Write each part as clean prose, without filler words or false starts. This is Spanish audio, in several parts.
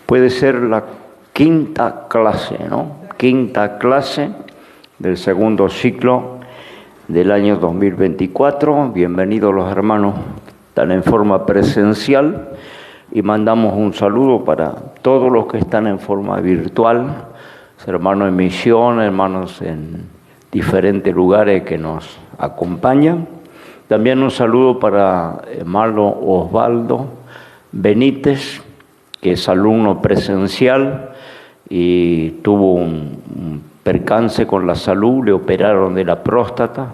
Puede ser la quinta clase, ¿no? Quinta clase del segundo ciclo del año 2024. Bienvenidos los hermanos, están en forma presencial y mandamos un saludo para todos los que están en forma virtual, hermanos en misión, hermanos en diferentes lugares que nos acompañan. También un saludo para hermano Osvaldo Benítez, que es alumno presencial y tuvo un percance con la salud, le operaron de la próstata,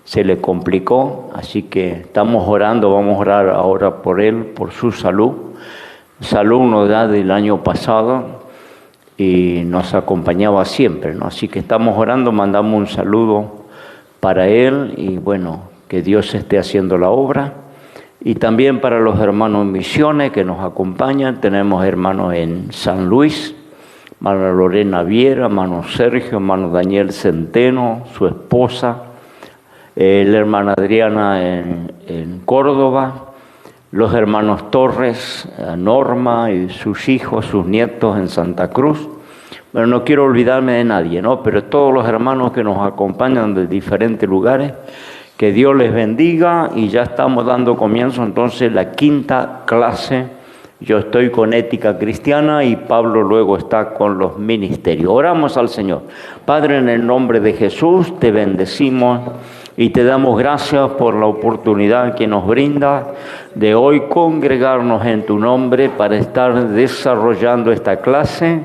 se le complicó, así que estamos orando, vamos a orar ahora por él, por su salud. Es alumno ya del año pasado y nos acompañaba siempre, ¿no? Así que estamos orando, mandamos un saludo para él y bueno, que Dios esté haciendo la obra. Y también para los hermanos en misiones que nos acompañan, tenemos hermanos en San Luis, hermana Lorena Viera, hermano Sergio, hermano Daniel Centeno, su esposa, la hermana Adriana en Córdoba, los hermanos Torres, Norma y sus hijos, sus nietos en Santa Cruz. Bueno, no quiero olvidarme de nadie, ¿no? Pero todos los hermanos que nos acompañan de diferentes lugares, que Dios les bendiga y ya estamos dando comienzo entonces la quinta clase. Yo estoy con ética cristiana y Pablo luego está con los ministerios. Oramos al Señor. Padre, en el nombre de Jesús te bendecimos y te damos gracias por la oportunidad que nos brinda de hoy congregarnos en tu nombre para estar desarrollando esta clase,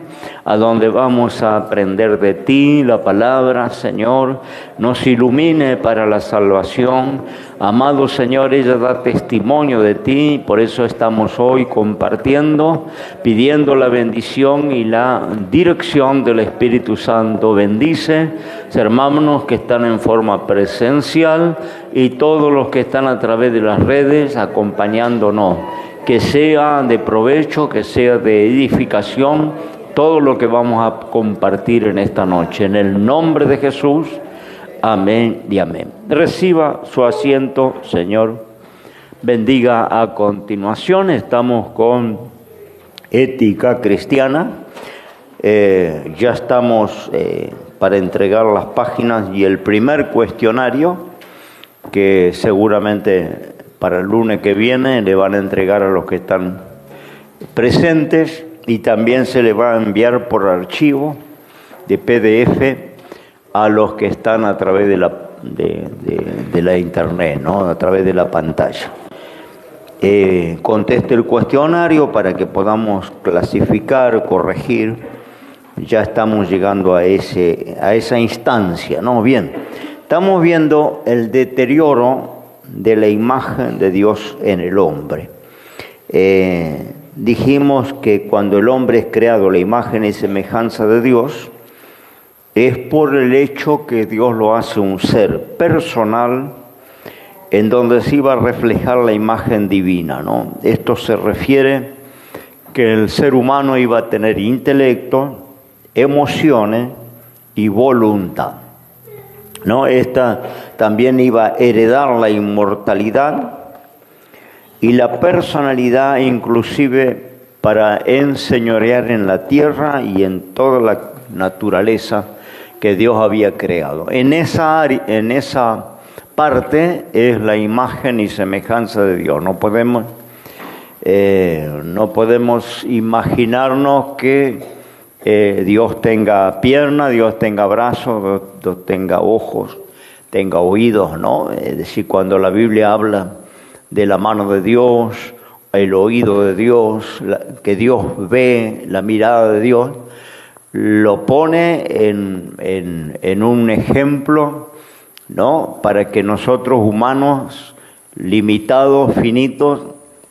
a donde vamos a aprender de ti, la palabra, Señor, nos ilumine para la salvación. Amado Señor, ella da testimonio de ti, por eso estamos hoy compartiendo, pidiendo la bendición y la dirección del Espíritu Santo. Bendice hermanos que están en forma presencial y todos los que están a través de las redes acompañándonos. Que sea de provecho, que sea de edificación todo lo que vamos a compartir en esta noche. En el nombre de Jesús, amén y amén. Reciba su asiento, Señor. Bendiga a continuación. Estamos con ética cristiana. Ya estamos para entregar las páginas y el primer cuestionario que seguramente para el lunes que viene le van a entregar a los que están presentes y también se le va a enviar por archivo de PDF a los que están a través de la internet, ¿no? A través de la pantalla. Conteste el cuestionario para que podamos clasificar, corregir. Ya estamos llegando a esa instancia, ¿no? Bien, estamos viendo el deterioro de la imagen de Dios en el hombre. Dijimos que cuando el hombre es creado la imagen y semejanza de Dios, es por el hecho que Dios lo hace un ser personal en donde se iba a reflejar la imagen divina, ¿no? Esto se refiere que el ser humano iba a tener intelecto, emociones y voluntad, ¿no? Esta también iba a heredar la inmortalidad y la personalidad, inclusive para enseñorear en la tierra y en toda la naturaleza que Dios había creado. En esa parte es la imagen y semejanza de Dios. No podemos imaginarnos que Dios tenga piernas, Dios tenga brazos, Dios tenga ojos, tenga oídos, ¿no? Es decir, cuando la Biblia habla de la mano de Dios, el oído de Dios, que Dios ve, la mirada de Dios, lo pone en un ejemplo, ¿no? Para que nosotros humanos limitados, finitos,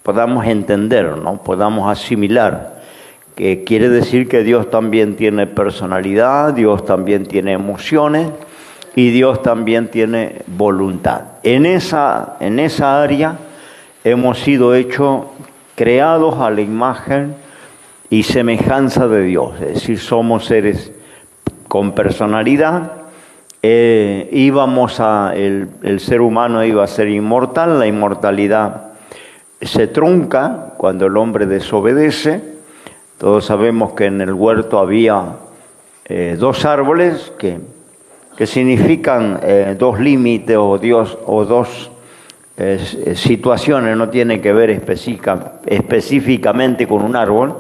podamos entender, ¿no? Podamos asimilar. Que quiere decir que Dios también tiene personalidad, Dios también tiene emociones y Dios también tiene voluntad. En esa área hemos sido creados a la imagen y semejanza de Dios, es decir, somos seres con personalidad. El ser humano iba a ser inmortal, la inmortalidad se trunca cuando el hombre desobedece. Todos sabemos que en el huerto había dos árboles que significan dos límites o dos situaciones, no tiene que ver específicamente con un árbol,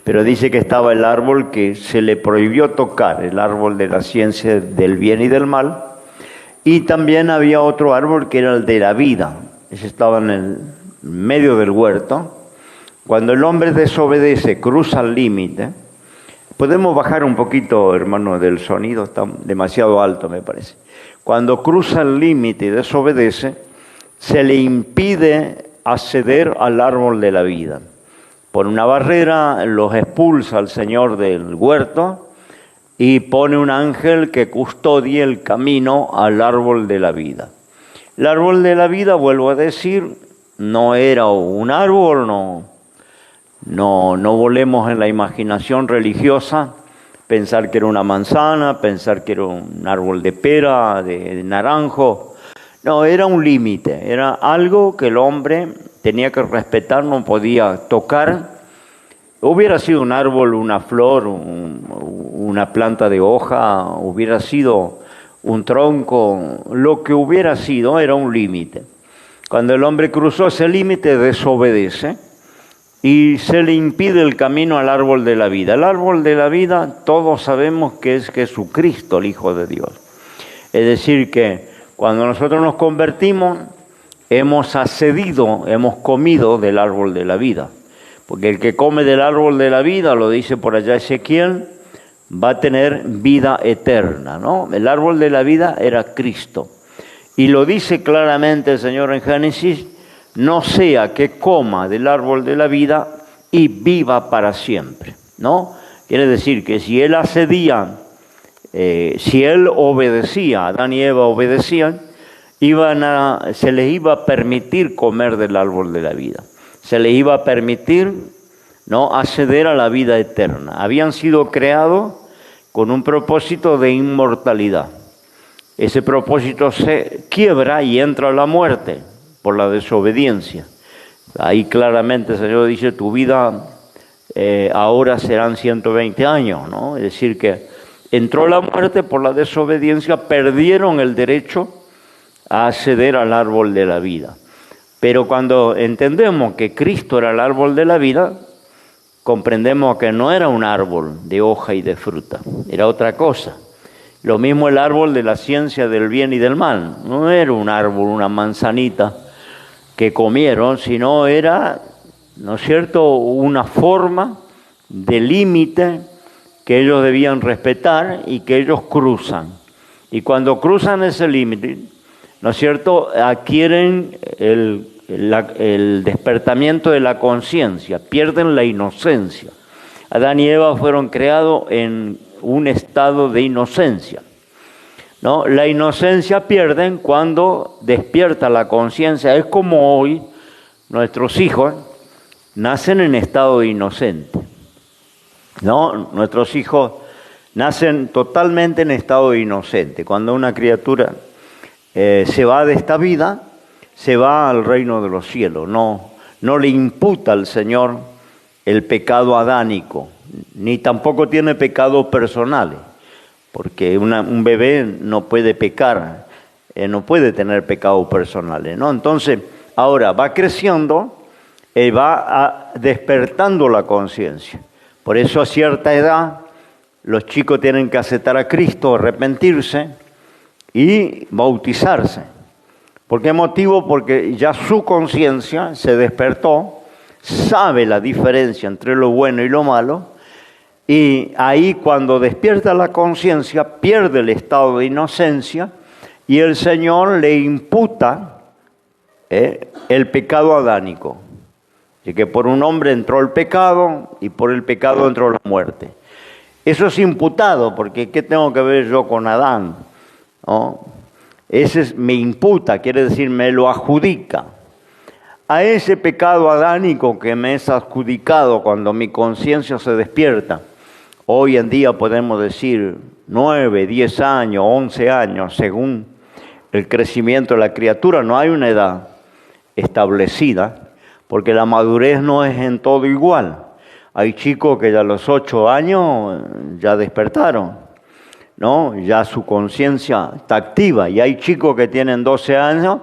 pero dice que estaba el árbol que se le prohibió tocar, el árbol de la ciencia del bien y del mal, y también había otro árbol que era el de la vida. Ese estaba en el medio del huerto. Cuando el hombre desobedece, cruza el límite. Podemos bajar un poquito, hermano, del sonido, está demasiado alto, me parece. Cuando cruza el límite y desobedece, se le impide acceder al árbol de la vida. Por una barrera los expulsa al Señor del huerto y pone un ángel que custodie el camino al árbol de la vida. El árbol de la vida, vuelvo a decir, no era un árbol, no volemos en la imaginación religiosa, pensar que era una manzana, pensar que era un árbol de pera, de naranjo. No, era un límite, era algo que el hombre tenía que respetar, no podía tocar. Hubiera sido un árbol, una flor, una planta de hoja, hubiera sido un tronco, lo que hubiera sido era un límite. Cuando el hombre cruzó ese límite, desobedece y se le impide el camino al árbol de la vida. El árbol de la vida, todos sabemos que es Jesucristo, el Hijo de Dios. Es decir, que cuando nosotros nos convertimos, hemos accedido, hemos comido del árbol de la vida. Porque el que come del árbol de la vida, lo dice por allá Ezequiel, va a tener vida eterna, ¿no? El árbol de la vida era Cristo. Y lo dice claramente el Señor en Génesis, no sea que coma del árbol de la vida y viva para siempre, ¿no? Quiere decir que si él accedía, si él obedecía, Adán y Eva obedecían, se les iba a permitir comer del árbol de la vida. Se les iba a permitir, ¿no?, acceder a la vida eterna. Habían sido creados con un propósito de inmortalidad. Ese propósito se quiebra y entra la muerte por la desobediencia. Ahí claramente el Señor dice, tu vida ahora serán 120 años, ¿no? Es decir, que entró la muerte por la desobediencia, perdieron el derecho a acceder al árbol de la vida. Pero cuando entendemos que Cristo era el árbol de la vida, comprendemos que no era un árbol de hoja y de fruta, era otra cosa. Lo mismo el árbol de la ciencia del bien y del mal, no era un árbol, una manzanita que comieron, sino era, ¿no es cierto?, una forma de límite que ellos debían respetar y que ellos cruzan. Y cuando cruzan ese límite, ¿no es cierto?, adquieren el despertamiento de la conciencia, pierden la inocencia. Adán y Eva fueron creados en un estado de inocencia, ¿no? La inocencia pierden cuando despierta la conciencia. Es como hoy nuestros hijos nacen en estado de inocente, ¿no? Nuestros hijos nacen totalmente en estado de inocente. Cuando una criatura se va de esta vida, se va al reino de los cielos. No le imputa al Señor el pecado adánico, ni tampoco tiene pecados personales, porque un bebé no puede pecar, no puede tener pecados personales, ¿no? Entonces, ahora va creciendo y va despertando la conciencia. Por eso a cierta edad los chicos tienen que aceptar a Cristo, arrepentirse y bautizarse. ¿Por qué motivo? Porque ya su conciencia se despertó, sabe la diferencia entre lo bueno y lo malo, y ahí cuando despierta la conciencia pierde el estado de inocencia y el Señor le imputa el pecado adánico. Así que por un hombre entró el pecado y por el pecado entró la muerte. Eso es imputado, porque ¿qué tengo que ver yo con Adán? ¿No? Ese me imputa, quiere decir me lo adjudica. A ese pecado adánico que me es adjudicado cuando mi conciencia se despierta, hoy en día podemos decir 9, 10 años, 11 años, según el crecimiento de la criatura, no hay una edad establecida, porque la madurez no es en todo igual. Hay chicos que ya a los 8 años ya despertaron, ¿no? Ya su conciencia está activa. Y hay chicos que tienen 12 años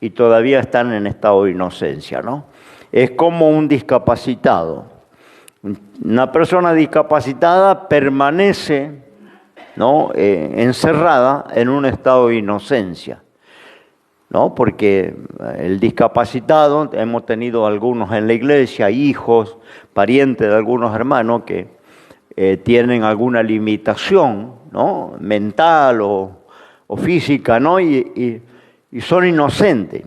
y todavía están en estado de inocencia, ¿no? Es como un discapacitado. Una persona discapacitada permanece, ¿no? Encerrada en un estado de inocencia, ¿no? Porque el discapacitado, hemos tenido algunos en la iglesia, hijos, parientes de algunos hermanos que tienen alguna limitación, ¿no? Mental o física, ¿no? Y son inocentes.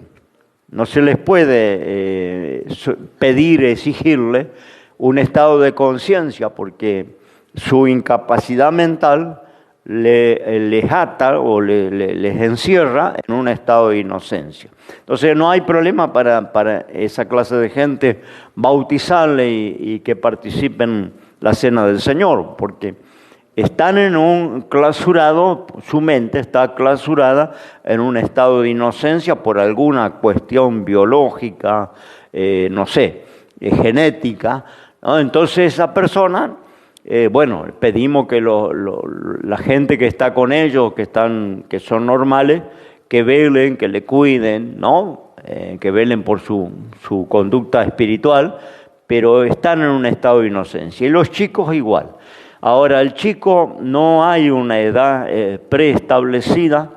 No se les puede pedir, exigirle un estado de conciencia porque su incapacidad mental les ata o les encierra en un estado de inocencia. Entonces no hay problema para esa clase de gente bautizarle y que participen en la cena del Señor, porque están en un clausurado, su mente está clausurada en un estado de inocencia por alguna cuestión biológica, no sé, genética, ¿no? Entonces esa persona, bueno, pedimos que la gente que está con ellos, que son normales, que velen, que le cuiden, ¿no? Que velen por su conducta espiritual, pero están en un estado de inocencia. Y los chicos igual. Ahora, el chico no hay una edad preestablecida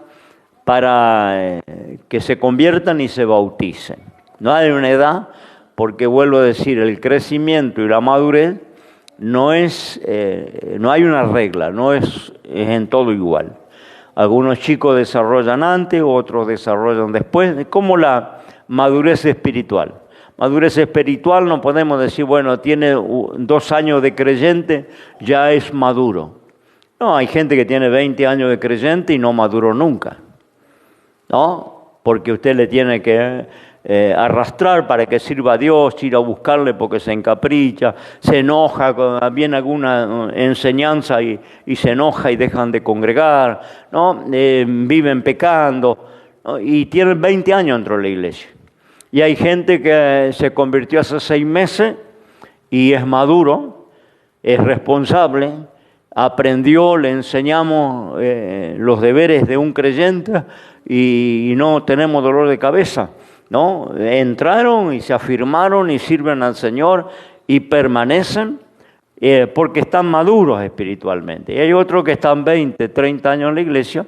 para que se conviertan y se bauticen. No hay una edad, porque vuelvo a decir, el crecimiento y la madurez no hay una regla, no es en todo igual. Algunos chicos desarrollan antes, otros desarrollan después. Es como la madurez espiritual. Madurez espiritual no podemos decir, bueno, tiene 2 años de creyente, ya es maduro. No, hay gente que tiene 20 años de creyente y no maduró nunca, ¿no? Porque usted le tiene que arrastrar para que sirva a Dios, ir a buscarle porque se encapricha, se enoja, viene alguna enseñanza y se enoja y dejan de congregar, ¿no? Viven pecando, ¿no? Y tienen 20 años dentro de la iglesia. Y hay gente que se convirtió hace 6 meses y es maduro, es responsable, aprendió, le enseñamos los deberes de un creyente y no tenemos dolor de cabeza, ¿no? Entraron y se afirmaron y sirven al Señor y permanecen porque están maduros espiritualmente. Y hay otros que están 20, 30 años en la iglesia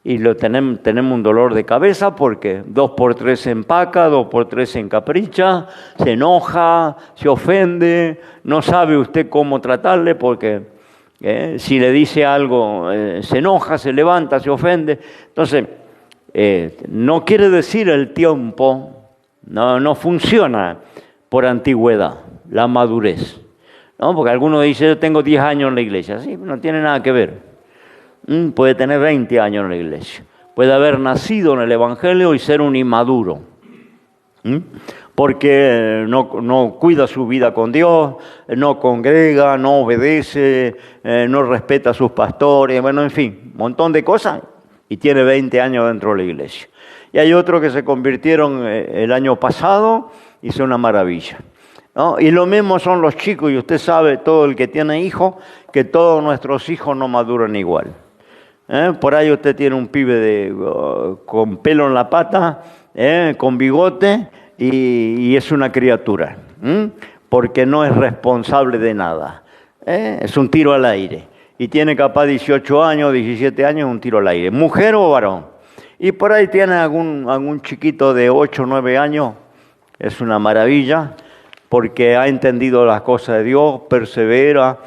y tenemos un dolor de cabeza porque 2 por 3 se empaca, 2 por 3 se encapricha, se enoja, se ofende, no sabe usted cómo tratarle porque si le dice algo se enoja, se levanta, se ofende. Entonces, no quiere decir el tiempo, no funciona por antigüedad, la madurez, ¿no? Porque algunos dicen, yo tengo 10 años en la iglesia, sí, no tiene nada que ver. Puede tener 20 años en la iglesia, puede haber nacido en el Evangelio y ser un inmaduro, porque no cuida su vida con Dios, no congrega, no obedece, no respeta a sus pastores, bueno, en fin, un montón de cosas, y tiene 20 años dentro de la iglesia. Y hay otros que se convirtieron el año pasado y son una maravilla, ¿no? Y lo mismo son los chicos, y usted sabe, todo el que tiene hijos, que todos nuestros hijos no maduran igual. Por ahí usted tiene un pibe con pelo en la pata, con bigote, y es una criatura, porque no es responsable de nada. Es un tiro al aire. Y tiene capaz 18 años, 17 años, un tiro al aire. ¿Mujer o varón? Y por ahí tiene algún chiquito de 8 o 9 años. Es una maravilla, porque ha entendido las cosas de Dios, persevera,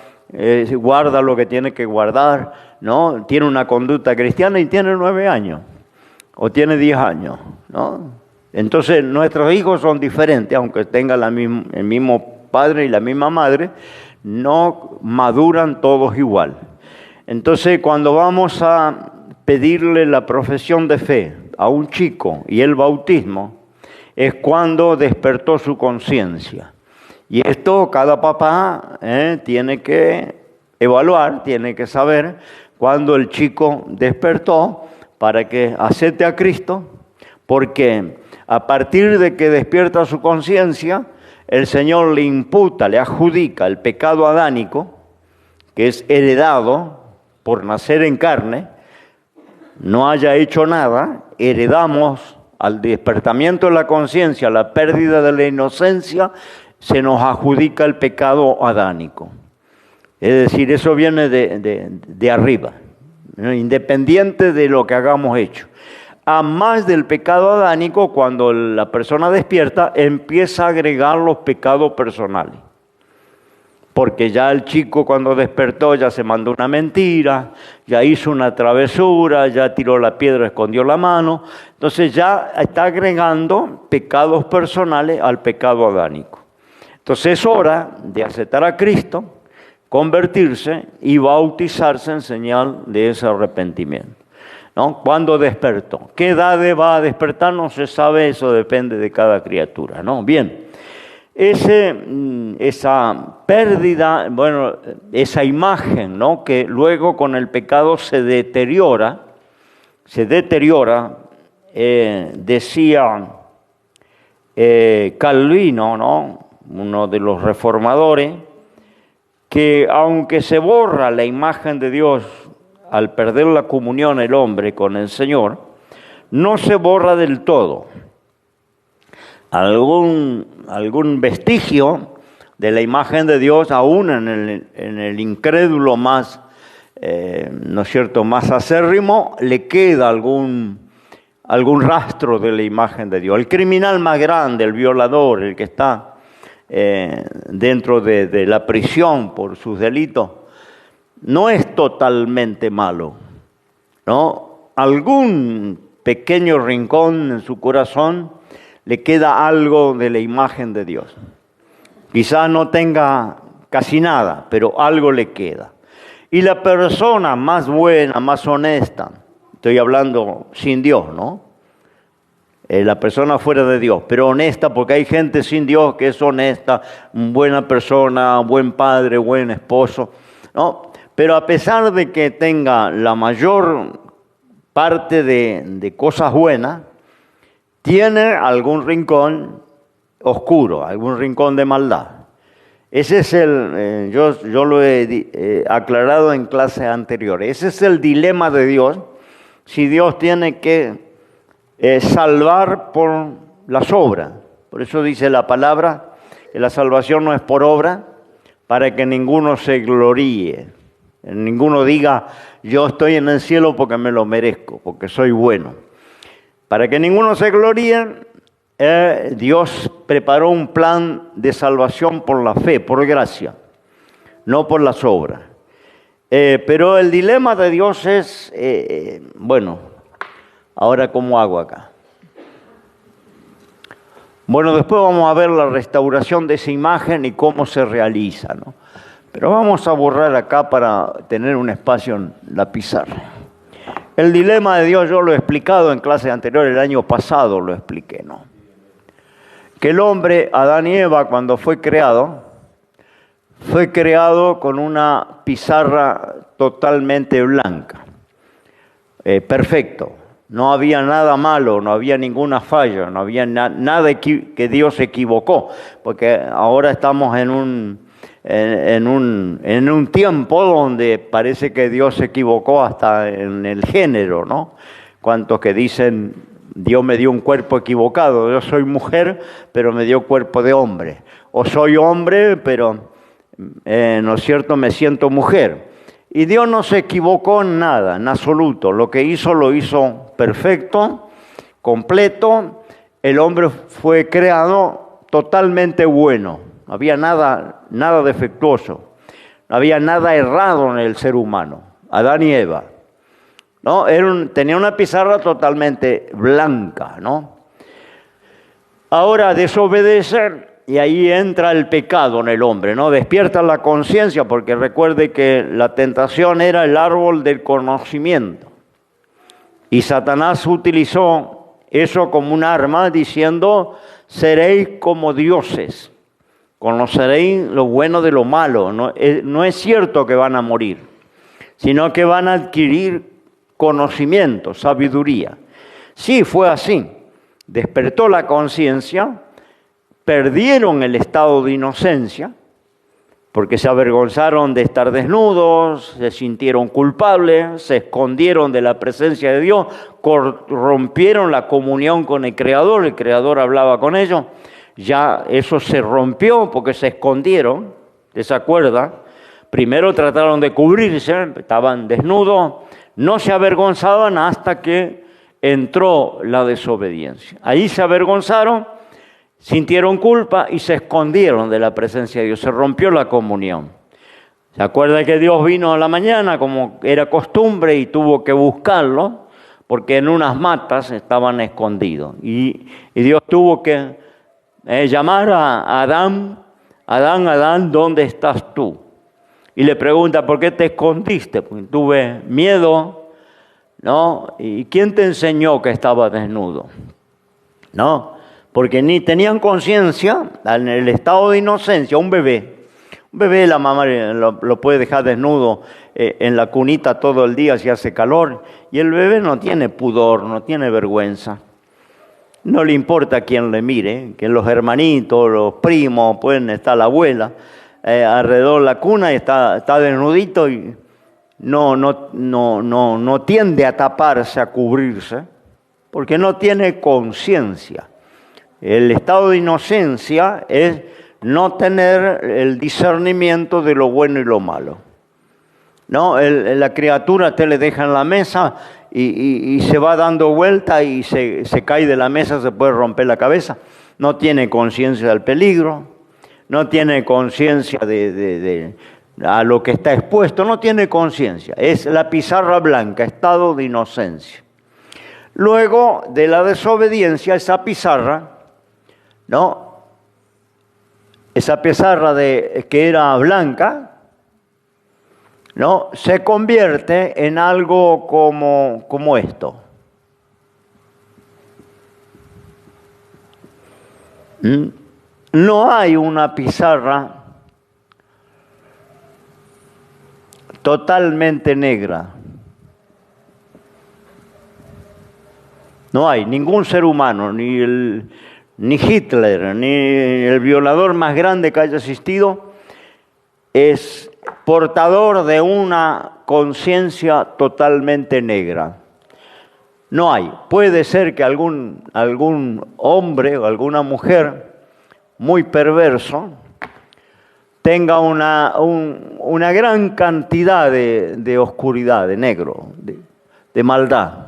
guarda lo que tiene que guardar, ¿no? Tiene una conducta cristiana y tiene 9 años, o tiene 10 años, ¿no? Entonces nuestros hijos son diferentes, aunque tengan el mismo padre y la misma madre, no maduran todos igual. Entonces cuando vamos a pedirle la profesión de fe a un chico y el bautismo, es cuando despertó su conciencia. Y esto cada papá tiene que evaluar, tiene que saber cuándo el chico despertó para que acepte a Cristo, porque a partir de que despierta su conciencia, el Señor le imputa, le adjudica el pecado adánico, que es heredado por nacer en carne, no haya hecho nada, heredamos al despertamiento de la conciencia, la pérdida de la inocencia, se nos adjudica el pecado adánico. Es decir, eso viene de arriba, ¿no? Independiente de lo que hagamos hecho. A más del pecado adánico, cuando la persona despierta, empieza a agregar los pecados personales. Porque ya el chico cuando despertó ya se mandó una mentira, ya hizo una travesura, ya tiró la piedra, escondió la mano. Entonces ya está agregando pecados personales al pecado adánico. Entonces es hora de aceptar a Cristo, convertirse y bautizarse en señal de ese arrepentimiento, ¿no? ¿Cuándo despertó? ¿Qué edad va a despertar? No se sabe, eso depende de cada criatura, ¿no? Bien, esa pérdida, bueno, esa imagen, ¿no? Que luego con el pecado se deteriora, decía Calvino, ¿no? Uno de los reformadores, que aunque se borra la imagen de Dios al perder la comunión el hombre con el Señor, no se borra del todo. Algún vestigio de la imagen de Dios, aún en el incrédulo más, ¿no es cierto?, más acérrimo, le queda algún rastro de la imagen de Dios. El criminal más grande, el violador, el que está dentro de la prisión por sus delitos, no es totalmente malo, ¿no? Algún pequeño rincón en su corazón le queda algo de la imagen de Dios. Quizás no tenga casi nada, pero algo le queda. Y la persona más buena, más honesta, estoy hablando sin Dios, ¿no? La persona fuera de Dios, pero honesta, porque hay gente sin Dios que es honesta, buena persona, buen padre, buen esposo, ¿no? Pero a pesar de que tenga la mayor parte de cosas buenas, tiene algún rincón oscuro, algún rincón de maldad. Ese es yo lo he aclarado en clases anteriores, ese es el dilema de Dios, si Dios tiene que salvar por las obras. Por eso dice la palabra que la salvación no es por obra, para que ninguno se gloríe. Ninguno diga, yo estoy en el cielo porque me lo merezco, porque soy bueno. Para que ninguno se gloríe, Dios preparó un plan de salvación por la fe, por gracia, no por las obras. Pero el dilema de Dios es, ahora, ¿cómo hago acá? Bueno, después vamos a ver la restauración de esa imagen y cómo se realiza, ¿no? Pero vamos a borrar acá para tener un espacio en la pizarra. El dilema de Dios yo lo he explicado en clases anteriores, el año pasado lo expliqué, ¿no? Que el hombre, Adán y Eva, cuando fue creado con una pizarra totalmente blanca, perfecto. No había nada malo, no había ninguna falla, no había nada que Dios se equivocó, porque ahora estamos en un tiempo donde parece que Dios se equivocó hasta en el género, ¿no? Cuantos que dicen, Dios me dio un cuerpo equivocado, yo soy mujer, pero me dio cuerpo de hombre, o soy hombre, pero, ¿no es cierto?, me siento mujer. Y Dios no se equivocó en nada, en absoluto. Lo que hizo, lo hizo perfecto, completo. El hombre fue creado totalmente bueno. No había nada defectuoso. No había nada errado en el ser humano. Adán y Eva, ¿no? Tenía una pizarra totalmente blanca, ¿no? Ahora desobedecer. Y ahí entra el pecado en el hombre, ¿no? Despierta la conciencia, porque recuerde que la tentación era el árbol del conocimiento. Y Satanás utilizó eso como un arma, diciendo, seréis como dioses, conoceréis lo bueno de lo malo. No es cierto que van a morir, sino que van a adquirir conocimiento, sabiduría. Sí, fue así. Despertó la conciencia, perdieron el estado de inocencia, porque se avergonzaron de estar desnudos, se sintieron culpables, se escondieron de la presencia de Dios, rompieron la comunión con el Creador hablaba con ellos, ya eso se rompió porque se escondieron, ¿se acuerda? Primero trataron de cubrirse, estaban desnudos, no se avergonzaban hasta que entró la desobediencia. Ahí se avergonzaron, sintieron culpa y se escondieron de la presencia de Dios. Se rompió la comunión. ¿Se acuerda que Dios vino a la mañana como era costumbre y tuvo que buscarlo? Porque en unas matas estaban escondidos. Y Dios tuvo que llamar a Adán, Adán, ¿dónde estás tú? Y le pregunta, ¿por qué te escondiste? Porque tuve miedo, ¿no? ¿Y quién te enseñó que estaba desnudo? ¿No? Porque ni tenían conciencia, en el estado de inocencia, un bebé la mamá lo puede dejar desnudo en la cunita todo el día si hace calor, y el bebé no tiene pudor, no tiene vergüenza. No le importa quién le mire, que los hermanitos, los primos, pueden estar la abuela, alrededor de la cuna y está desnudito y no tiende a taparse, a cubrirse, porque no tiene conciencia. El estado de inocencia es no tener el discernimiento de lo bueno y lo malo. ¿No? La criatura te le deja en la mesa y se va dando vuelta y se cae de la mesa, se puede romper la cabeza. No tiene conciencia del peligro, no tiene conciencia de a lo que está expuesto, no tiene conciencia. Es la pizarra blanca, estado de inocencia. Luego de la desobediencia, esa pizarra, ¿no? Esa pizarra que era blanca, ¿no? Se convierte en algo como esto. No hay una pizarra totalmente negra. No hay ningún ser humano, ni Hitler, ni el violador más grande que haya existido, es portador de una conciencia totalmente negra. No hay. Puede ser que algún hombre o alguna mujer muy perverso tenga una gran cantidad de oscuridad, de negro, de maldad.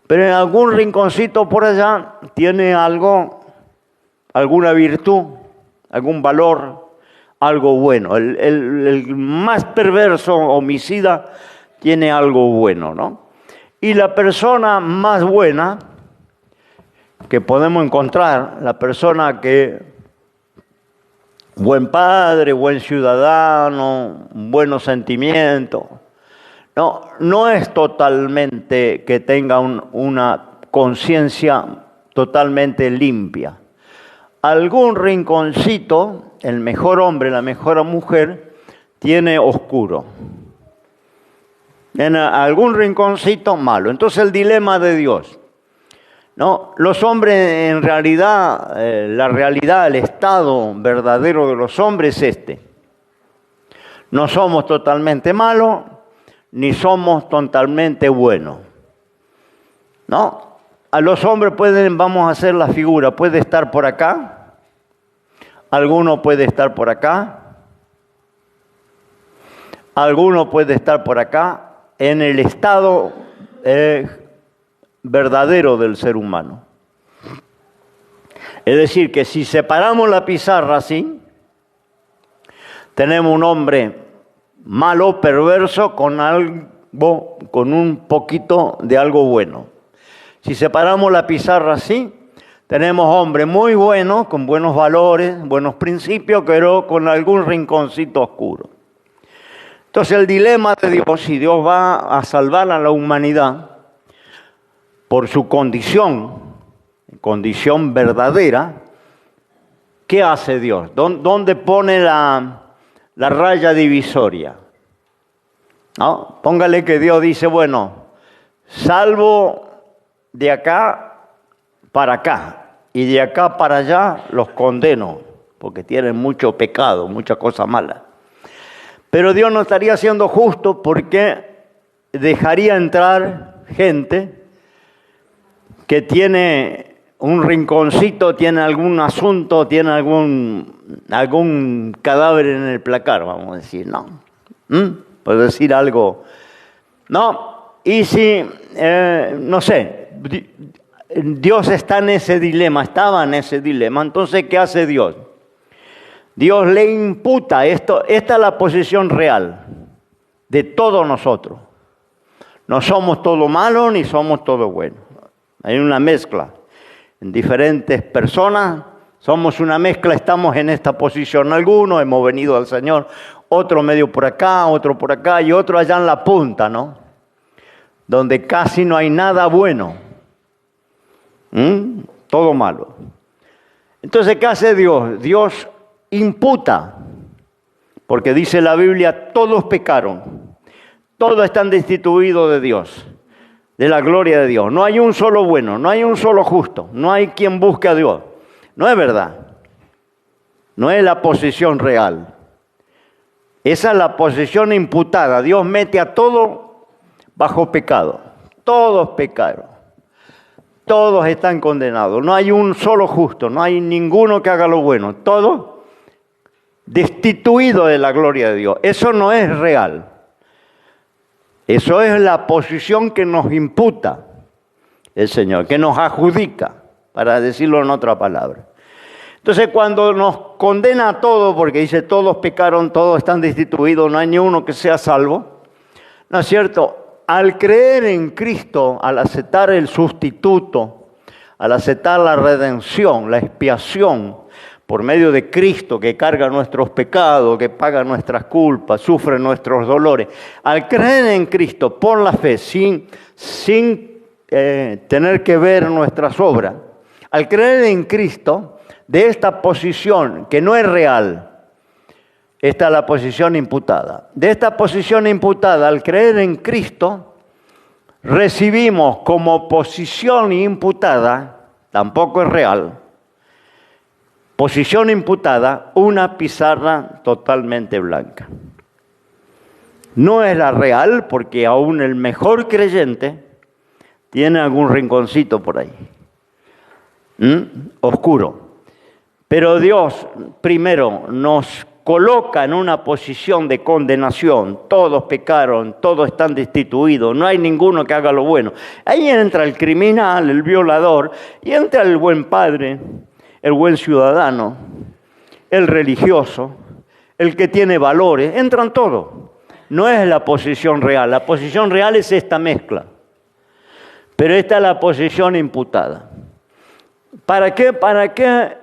Pero en algún rinconcito por allá tiene algo, alguna virtud, algún valor, algo bueno. El más perverso, homicida, tiene algo bueno, ¿no? Y la persona más buena que podemos encontrar, la persona que, buen padre, buen ciudadano, buenos sentimientos, no es totalmente que tenga una conciencia totalmente limpia. Algún rinconcito, el mejor hombre, la mejor mujer, tiene oscuro. En algún rinconcito malo. Entonces el dilema de Dios, ¿no? Los hombres en realidad, la realidad, el estado verdadero de los hombres es este. No somos totalmente malos, ni somos totalmente buenos. ¿No? A los hombres vamos a hacer la figura, puede estar por acá, alguno puede estar por acá, alguno puede estar por acá, en el estado verdadero del ser humano. Es decir, que si separamos la pizarra así, tenemos un hombre malo, perverso, con un poquito de algo bueno. Si separamos la pizarra así, tenemos hombre muy bueno, con buenos valores, buenos principios, pero con algún rinconcito oscuro. Entonces el dilema de Dios, si Dios va a salvar a la humanidad por su condición verdadera, ¿qué hace Dios? ¿Dónde pone la raya divisoria? ¿No? Póngale que Dios dice, bueno, salvo de acá para acá. y de acá para allá los condeno, porque tienen mucho pecado, mucha cosa mala. Pero Dios no estaría siendo justo porque dejaría entrar gente que tiene un rinconcito, tiene algún asunto, tiene algún cadáver en el placar, vamos a decir, ¿no? Por decir algo. No, y si, no sé, Dios está en ese dilema, estaba en ese dilema, entonces, ¿qué hace Dios? Dios le imputa esto, esta es la posición real de todos nosotros. No somos todo malo ni somos todo bueno. Hay una mezcla. En diferentes personas somos una mezcla, estamos en esta posición. Algunos hemos venido al Señor, otro medio por acá, otro por acá y otro allá en la punta, ¿no? Donde casi no hay nada bueno. Todo malo. Entonces, ¿qué hace Dios? Dios imputa, porque dice la Biblia, todos pecaron, todos están destituidos de Dios, de la gloria de Dios. No hay un solo bueno, no hay un solo justo, no hay quien busque a Dios. No es verdad, no es la posición real. Esa es la posición imputada. Dios mete a todo bajo pecado. Todos pecaron. Todos están condenados. No hay un solo justo, no hay ninguno que haga lo bueno. Todos destituidos de la gloria de Dios. Eso no es real. Eso es la posición que nos imputa el Señor, que nos adjudica, para decirlo en otra palabra. Entonces, cuando nos condena a todos, porque dice todos pecaron, todos están destituidos, no hay ni uno que sea salvo, ¿no es cierto? Al creer en Cristo, al aceptar el sustituto, al aceptar la redención, la expiación, por medio de Cristo que carga nuestros pecados, que paga nuestras culpas, sufre nuestros dolores. Al creer en Cristo por la fe, sin tener que ver nuestras obras, al creer en Cristo, de esta posición que no es real, esta es la posición imputada. De esta posición imputada, al creer en Cristo, recibimos como posición imputada, tampoco es real, posición imputada, una pizarra totalmente blanca. No es la real porque aún el mejor creyente tiene algún rinconcito por ahí, oscuro. Pero Dios primero nos coloca en una posición de condenación. Todos pecaron, todos están destituidos, no hay ninguno que haga lo bueno. Ahí entra el criminal, el violador, y entra el buen padre, el buen ciudadano, el religioso, el que tiene valores, entran todos. No es la posición real, la posición real es esta mezcla. Pero esta es la posición imputada. ¿Para qué? Para que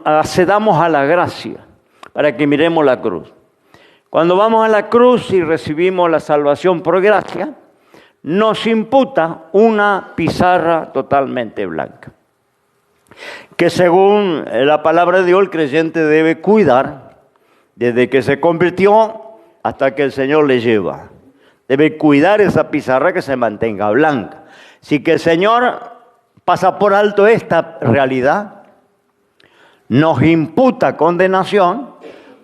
accedamos a la gracia, para que miremos la cruz. Cuando vamos a la cruz y recibimos la salvación por gracia, nos imputa una pizarra totalmente blanca, que según la palabra de Dios el creyente debe cuidar desde que se convirtió hasta que el Señor le lleva. Debe cuidar esa pizarra que se mantenga blanca. Si que el Señor pasa por alto esta realidad, nos imputa condenación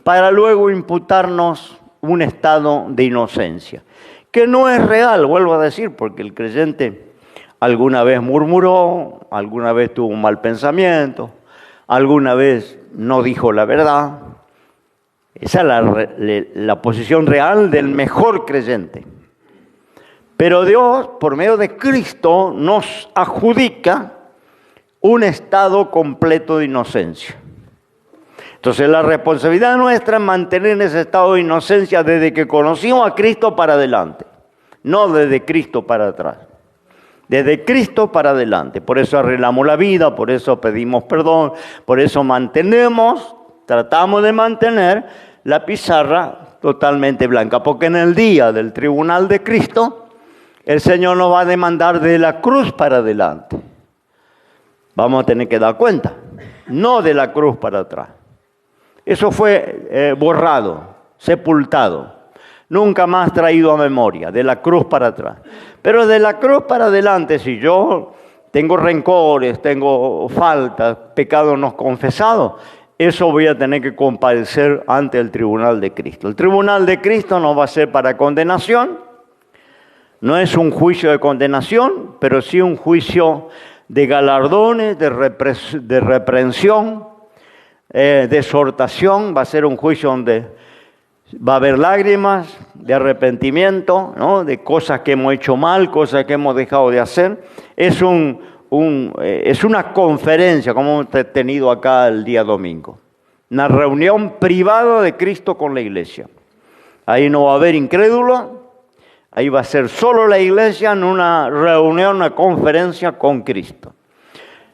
para luego imputarnos un estado de inocencia, que no es real, vuelvo a decir, porque el creyente alguna vez murmuró, alguna vez tuvo un mal pensamiento, alguna vez no dijo la verdad. Esa es la posición real del mejor creyente. Pero Dios, por medio de Cristo, nos adjudica un estado completo de inocencia. Entonces, la responsabilidad nuestra es mantener ese estado de inocencia desde que conocimos a Cristo para adelante, no desde Cristo para atrás. Desde Cristo para adelante. Por eso arreglamos la vida, por eso pedimos perdón, por eso tratamos de mantener la pizarra totalmente blanca. Porque en el día del tribunal de Cristo, el Señor nos va a demandar de la cruz para adelante. Vamos a tener que dar cuenta, no de la cruz para atrás. Eso fue borrado, sepultado, nunca más traído a memoria, de la cruz para atrás. Pero de la cruz para adelante, si yo tengo rencores, tengo faltas, pecados no confesados, eso voy a tener que compadecer ante el tribunal de Cristo. El tribunal de Cristo no va a ser para condenación, no es un juicio de condenación, pero sí un juicio de galardones, de reprensión, de exhortación. Va a ser un juicio donde va a haber lágrimas, de arrepentimiento, ¿no? De cosas que hemos hecho mal, cosas que hemos dejado de hacer. Es una conferencia, como hemos tenido acá el día domingo. Una reunión privada de Cristo con la iglesia. Ahí no va a haber incrédulo. Ahí va a ser solo la iglesia en una reunión, una conferencia con Cristo.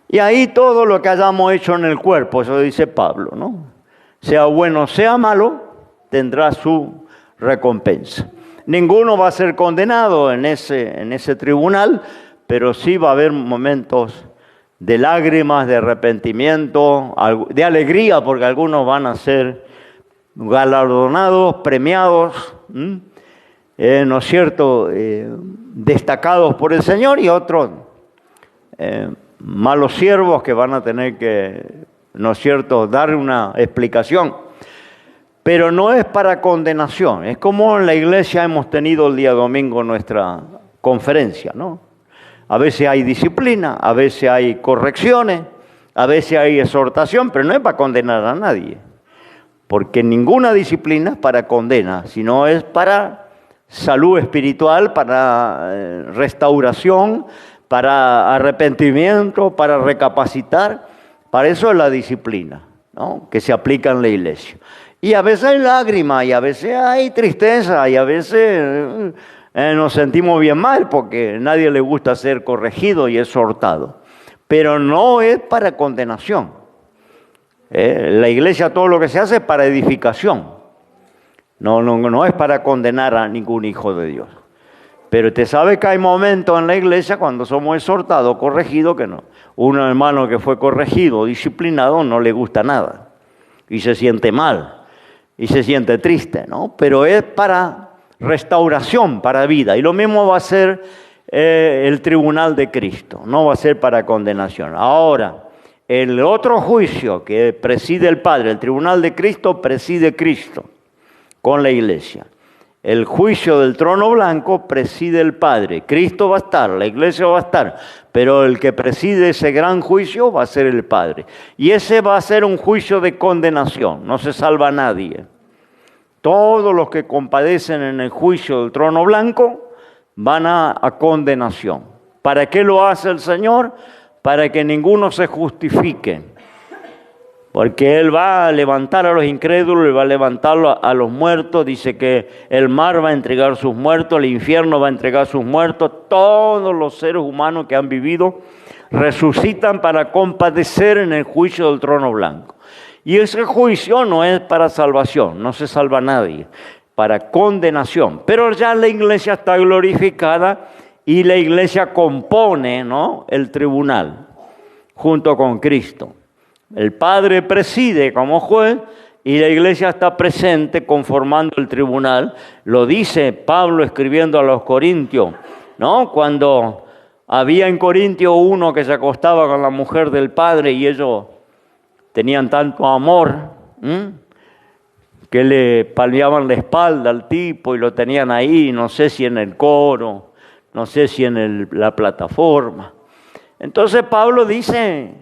Y ahí todo lo que hayamos hecho en el cuerpo, eso dice Pablo, ¿no? Sea bueno, sea malo, tendrá su recompensa. Ninguno va a ser condenado en ese tribunal, pero sí va a haber momentos de lágrimas, de arrepentimiento, de alegría, porque algunos van a ser galardonados, premiados, ¿no es cierto?, destacados por el Señor, y otros malos siervos que van a tener que, ¿no es cierto?, dar una explicación. Pero no es para condenación. Es como en la iglesia hemos tenido el día domingo nuestra conferencia, ¿no? A veces hay disciplina, a veces hay correcciones, a veces hay exhortación, pero no es para condenar a nadie. Porque ninguna disciplina es para condena, sino es para salud espiritual, para restauración, para arrepentimiento, para recapacitar. Para eso es la disciplina, ¿no?, que se aplica en la iglesia. Y a veces hay lágrimas, y a veces hay tristeza, y a veces nos sentimos bien mal, porque a nadie le gusta ser corregido y exhortado. Pero no es para condenación. La iglesia, todo lo que se hace es para edificación. No es para condenar a ningún hijo de Dios. Pero usted sabe que hay momentos en la iglesia cuando somos exhortados, corregidos, que no. Un hermano que fue corregido, disciplinado, no le gusta nada. Y se siente mal. Y se siente triste, ¿no? Pero es para restauración, para vida. Y lo mismo va a ser el tribunal de Cristo. No va a ser para condenación. Ahora, el otro juicio que preside el Padre, el tribunal de Cristo, preside Cristo con la iglesia. El juicio del trono blanco preside el Padre. Cristo va a estar, la iglesia va a estar, pero el que preside ese gran juicio va a ser el Padre. Y ese va a ser un juicio de condenación, no se salva nadie. Todos los que compadecen en el juicio del trono blanco van a condenación. ¿Para qué lo hace el Señor? Para que ninguno se justifique. Porque Él va a levantar a los incrédulos y va a levantar a los muertos. Dice que el mar va a entregar sus muertos, el infierno va a entregar sus muertos. Todos los seres humanos que han vivido resucitan para compadecer en el juicio del trono blanco. Y ese juicio no es para salvación, no se salva a nadie, para condenación. Pero ya la iglesia está glorificada y la iglesia compone, ¿no?, el tribunal junto con Cristo. El Padre preside como juez y la iglesia está presente conformando el tribunal. Lo dice Pablo escribiendo a los Corintios, ¿no? Cuando había en Corintio uno que se acostaba con la mujer del Padre y ellos tenían tanto amor, que le palmeaban la espalda al tipo y lo tenían ahí, no sé si en el coro, no sé si en la plataforma. Entonces Pablo dice: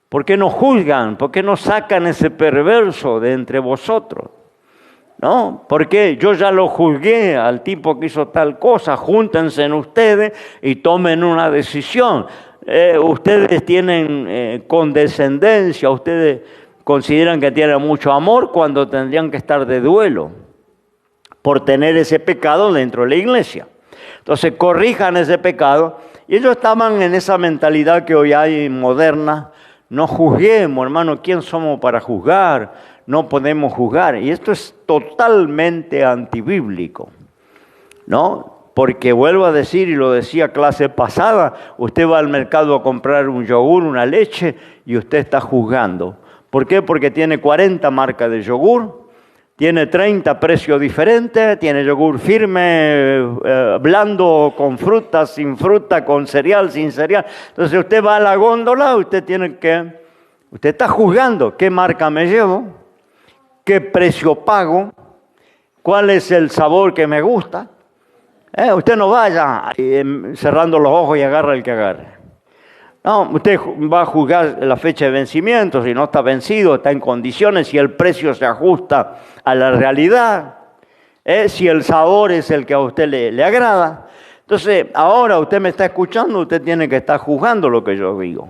¿por qué no juzgan? ¿Por qué no sacan ese perverso de entre vosotros? ¿No? Porque yo ya lo juzgué al tipo que hizo tal cosa. Júntense en ustedes y tomen una decisión. Ustedes tienen condescendencia, ustedes consideran que tienen mucho amor cuando tendrían que estar de duelo por tener ese pecado dentro de la iglesia. Entonces corrijan ese pecado. Y ellos estaban en esa mentalidad que hoy hay moderna. No juzguemos, hermano, ¿quién somos para juzgar? No podemos juzgar. Y esto es totalmente antibíblico, ¿no? Porque vuelvo a decir, y lo decía clase pasada, usted va al mercado a comprar un yogur, una leche, y usted está juzgando. ¿Por qué? Porque tiene 40 marcas de yogur, Tiene 30 precios diferentes, tiene yogur firme, blando, con fruta, sin fruta, con cereal, sin cereal. Entonces usted va a la góndola, usted está juzgando qué marca me llevo, qué precio pago, cuál es el sabor que me gusta. Usted no vaya cerrando los ojos y agarra el que agarre. No, usted va a juzgar la fecha de vencimiento, si no está vencido, está en condiciones, si el precio se ajusta a la realidad, si el sabor es el que a usted le agrada. Entonces, ahora usted me está escuchando, usted tiene que estar juzgando lo que yo digo.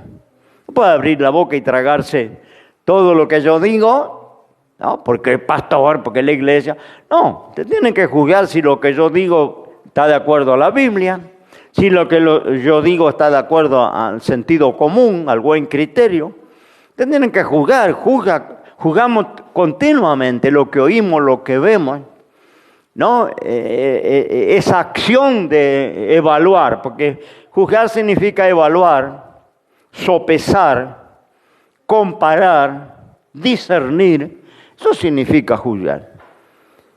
No puede abrir la boca y tragarse todo lo que yo digo, ¿no? Porque el pastor, porque la iglesia. No, usted tiene que juzgar si lo que yo digo está de acuerdo a la Biblia, si lo que yo digo está de acuerdo al sentido común, al buen criterio. Ustedes tienen que juzgar, juzgamos continuamente lo que oímos, lo que vemos, ¿no? Esa acción de evaluar, porque juzgar significa evaluar, sopesar, comparar, discernir. Eso significa juzgar.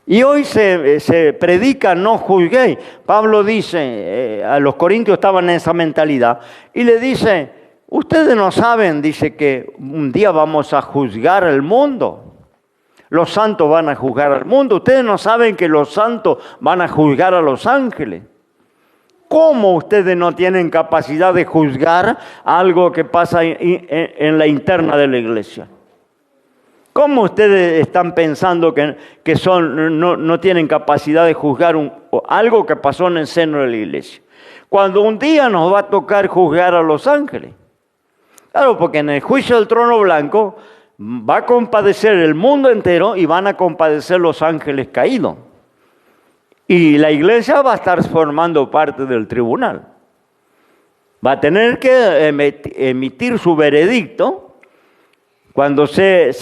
Y hoy se predica no juzguéis. Pablo dice, a los corintios estaban en esa mentalidad, y le dice, ustedes no saben, dice, que un día vamos a juzgar al mundo. Los santos van a juzgar al mundo. Ustedes no saben que los santos van a juzgar a los ángeles. ¿Cómo ustedes no tienen capacidad de juzgar algo que pasa en la interna de la iglesia? ¿Cómo ustedes están pensando que no tienen capacidad de juzgar algo que pasó en el seno de la iglesia? Cuando un día nos va a tocar juzgar a los ángeles. Claro, porque en el juicio del trono blanco va a compadecer el mundo entero y van a compadecer los ángeles caídos. Y la iglesia va a estar formando parte del tribunal. Va a tener que emitir su veredicto cuando se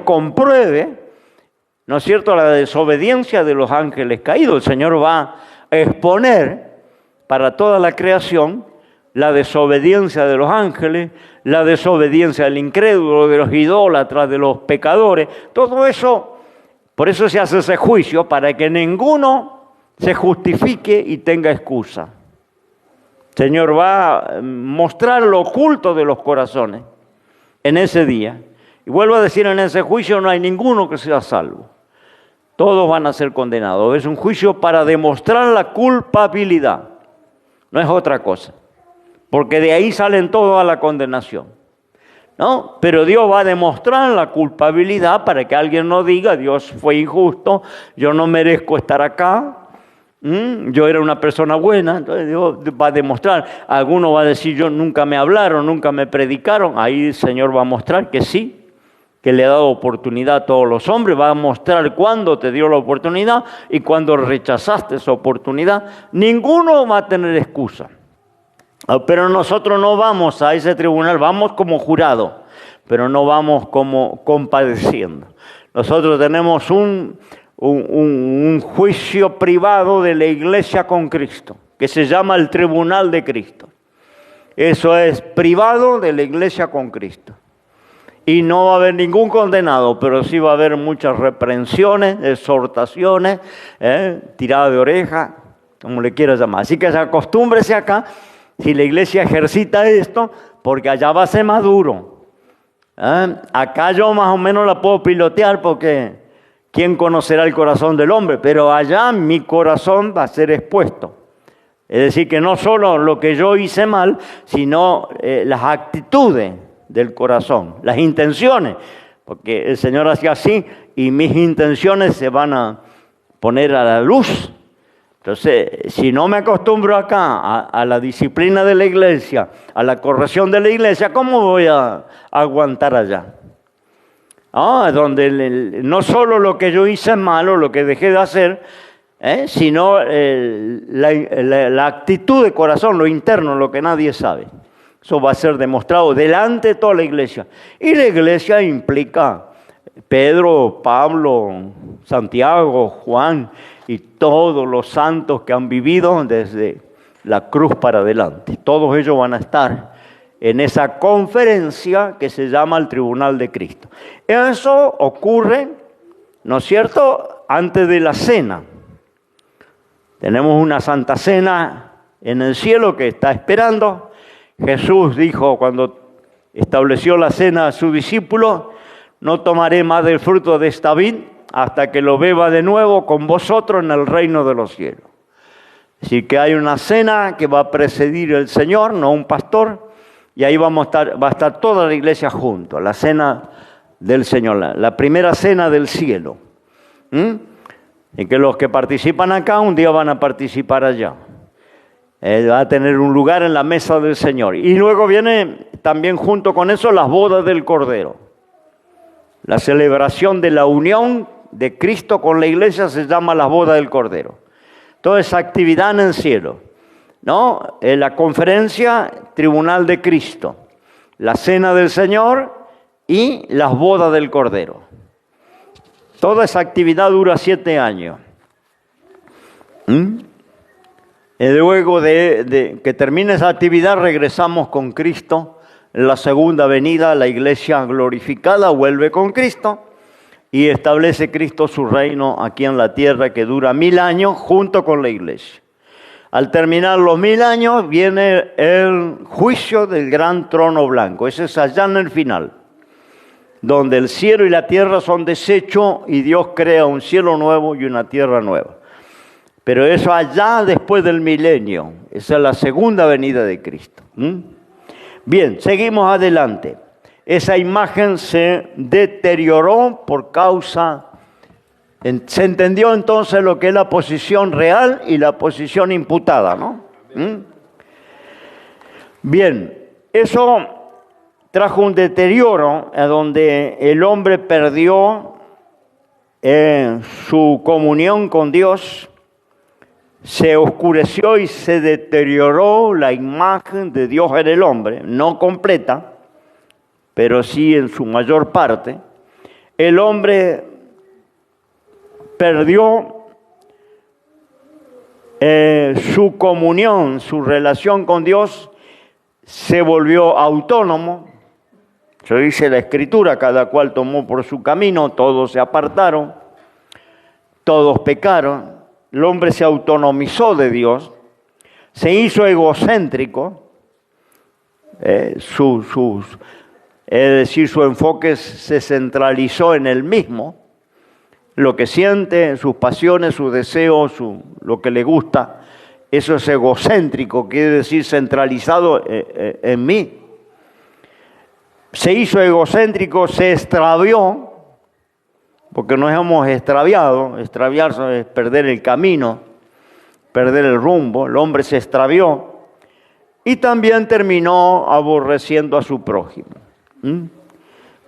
compruebe, ¿no es cierto?, la desobediencia de los ángeles caídos. El Señor va a exponer para toda la creación la desobediencia de los ángeles, la desobediencia del incrédulo, de los idólatras, de los pecadores. Todo eso, por eso se hace ese juicio, para que ninguno se justifique y tenga excusa. El Señor va a mostrar lo oculto de los corazones en ese día. Y vuelvo a decir, en ese juicio no hay ninguno que sea salvo. Todos van a ser condenados. Es un juicio para demostrar la culpabilidad. No es otra cosa. Porque de ahí salen todos a la condenación, ¿no? Pero Dios va a demostrar la culpabilidad para que alguien no diga, Dios fue injusto, yo no merezco estar acá. Yo era una persona buena. Entonces Dios va a demostrar. Alguno va a decir, yo nunca me hablaron, nunca me predicaron. Ahí el Señor va a mostrar que sí, que le ha dado oportunidad a todos los hombres. Va a mostrar cuándo te dio la oportunidad y cuándo rechazaste esa oportunidad. Ninguno va a tener excusa. Pero nosotros no vamos a ese tribunal, vamos como jurado, pero no vamos como compadeciendo. Nosotros tenemos un juicio privado de la iglesia con Cristo, que se llama el tribunal de Cristo. Eso es privado de la iglesia con Cristo. Y no va a haber ningún condenado, pero sí va a haber muchas reprensiones, exhortaciones, tirada de oreja, como le quieras llamar. Así que acostúmbrese acá, si la iglesia ejercita esto, porque allá va a ser más duro. Acá yo más o menos la puedo pilotear porque ¿quién conocerá el corazón del hombre? Pero allá mi corazón va a ser expuesto. Es decir, que no solo lo que yo hice mal, sino las actitudes del corazón, las intenciones. Porque el Señor hacía así y mis intenciones se van a poner a la luz. Entonces, si no me acostumbro acá a la disciplina de la iglesia, a la corrección de la iglesia, ¿cómo voy a aguantar allá? Donde no solo lo que yo hice malo, lo que dejé de hacer, sino la actitud de corazón, lo interno, lo que nadie sabe. Eso va a ser demostrado delante de toda la iglesia. Y la iglesia implica Pedro, Pablo, Santiago, Juan y todos los santos que han vivido desde la cruz para adelante. Todos ellos van a estar en esa conferencia que se llama el Tribunal de Cristo. Eso ocurre, ¿no es cierto?, antes de la cena. Tenemos una Santa Cena en el cielo que está esperando. Jesús dijo cuando estableció la cena a sus discípulos: no tomaré más del fruto de esta vid hasta que lo beba de nuevo con vosotros en el reino de los cielos. Así que hay una cena que va a precedir el Señor, no un pastor, y ahí va a estar toda la iglesia junto, la cena del Señor, la primera cena del cielo. Y que los que participan acá un día van a participar allá. Va a tener un lugar en la mesa del Señor. Y luego viene también junto con eso las bodas del Cordero. La celebración de la unión de Cristo con la iglesia se llama las bodas del Cordero. Toda esa actividad en el cielo, ¿no? La conferencia, Tribunal de Cristo, la cena del Señor y las bodas del Cordero. Toda esa actividad dura 7 años. Y luego de que termine esa actividad, regresamos con Cristo. En la segunda venida, la iglesia glorificada vuelve con Cristo y establece Cristo su reino aquí en la tierra, que dura 1000 años junto con la iglesia. Al terminar los 1000 años viene el juicio del gran trono blanco. Ese es allá en el final, donde el cielo y la tierra son deshechos y Dios crea un cielo nuevo y una tierra nueva. Pero eso allá después del milenio. Esa es la segunda venida de Cristo. Bien, seguimos adelante. Esa imagen se deterioró por causa... Se entendió entonces lo que es la posición real y la posición imputada, ¿no? Bien, eso trajo un deterioro a donde el hombre perdió su comunión con Dios. Se oscureció y se deterioró la imagen de Dios en el hombre, no completa, pero sí en su mayor parte. El hombre perdió su comunión, su relación con Dios, se volvió autónomo. Se dice la Escritura: cada cual tomó por su camino, todos se apartaron, todos pecaron. El hombre se autonomizó de Dios, se hizo egocéntrico, su enfoque se centralizó en él mismo, lo que siente, sus pasiones, sus deseos, lo que le gusta. Eso es egocéntrico, quiere decir centralizado en mí. Se hizo egocéntrico, se extravió, porque nos hemos extraviado. Extraviarse es perder el camino, perder el rumbo. El hombre se extravió y también terminó aborreciendo a su prójimo.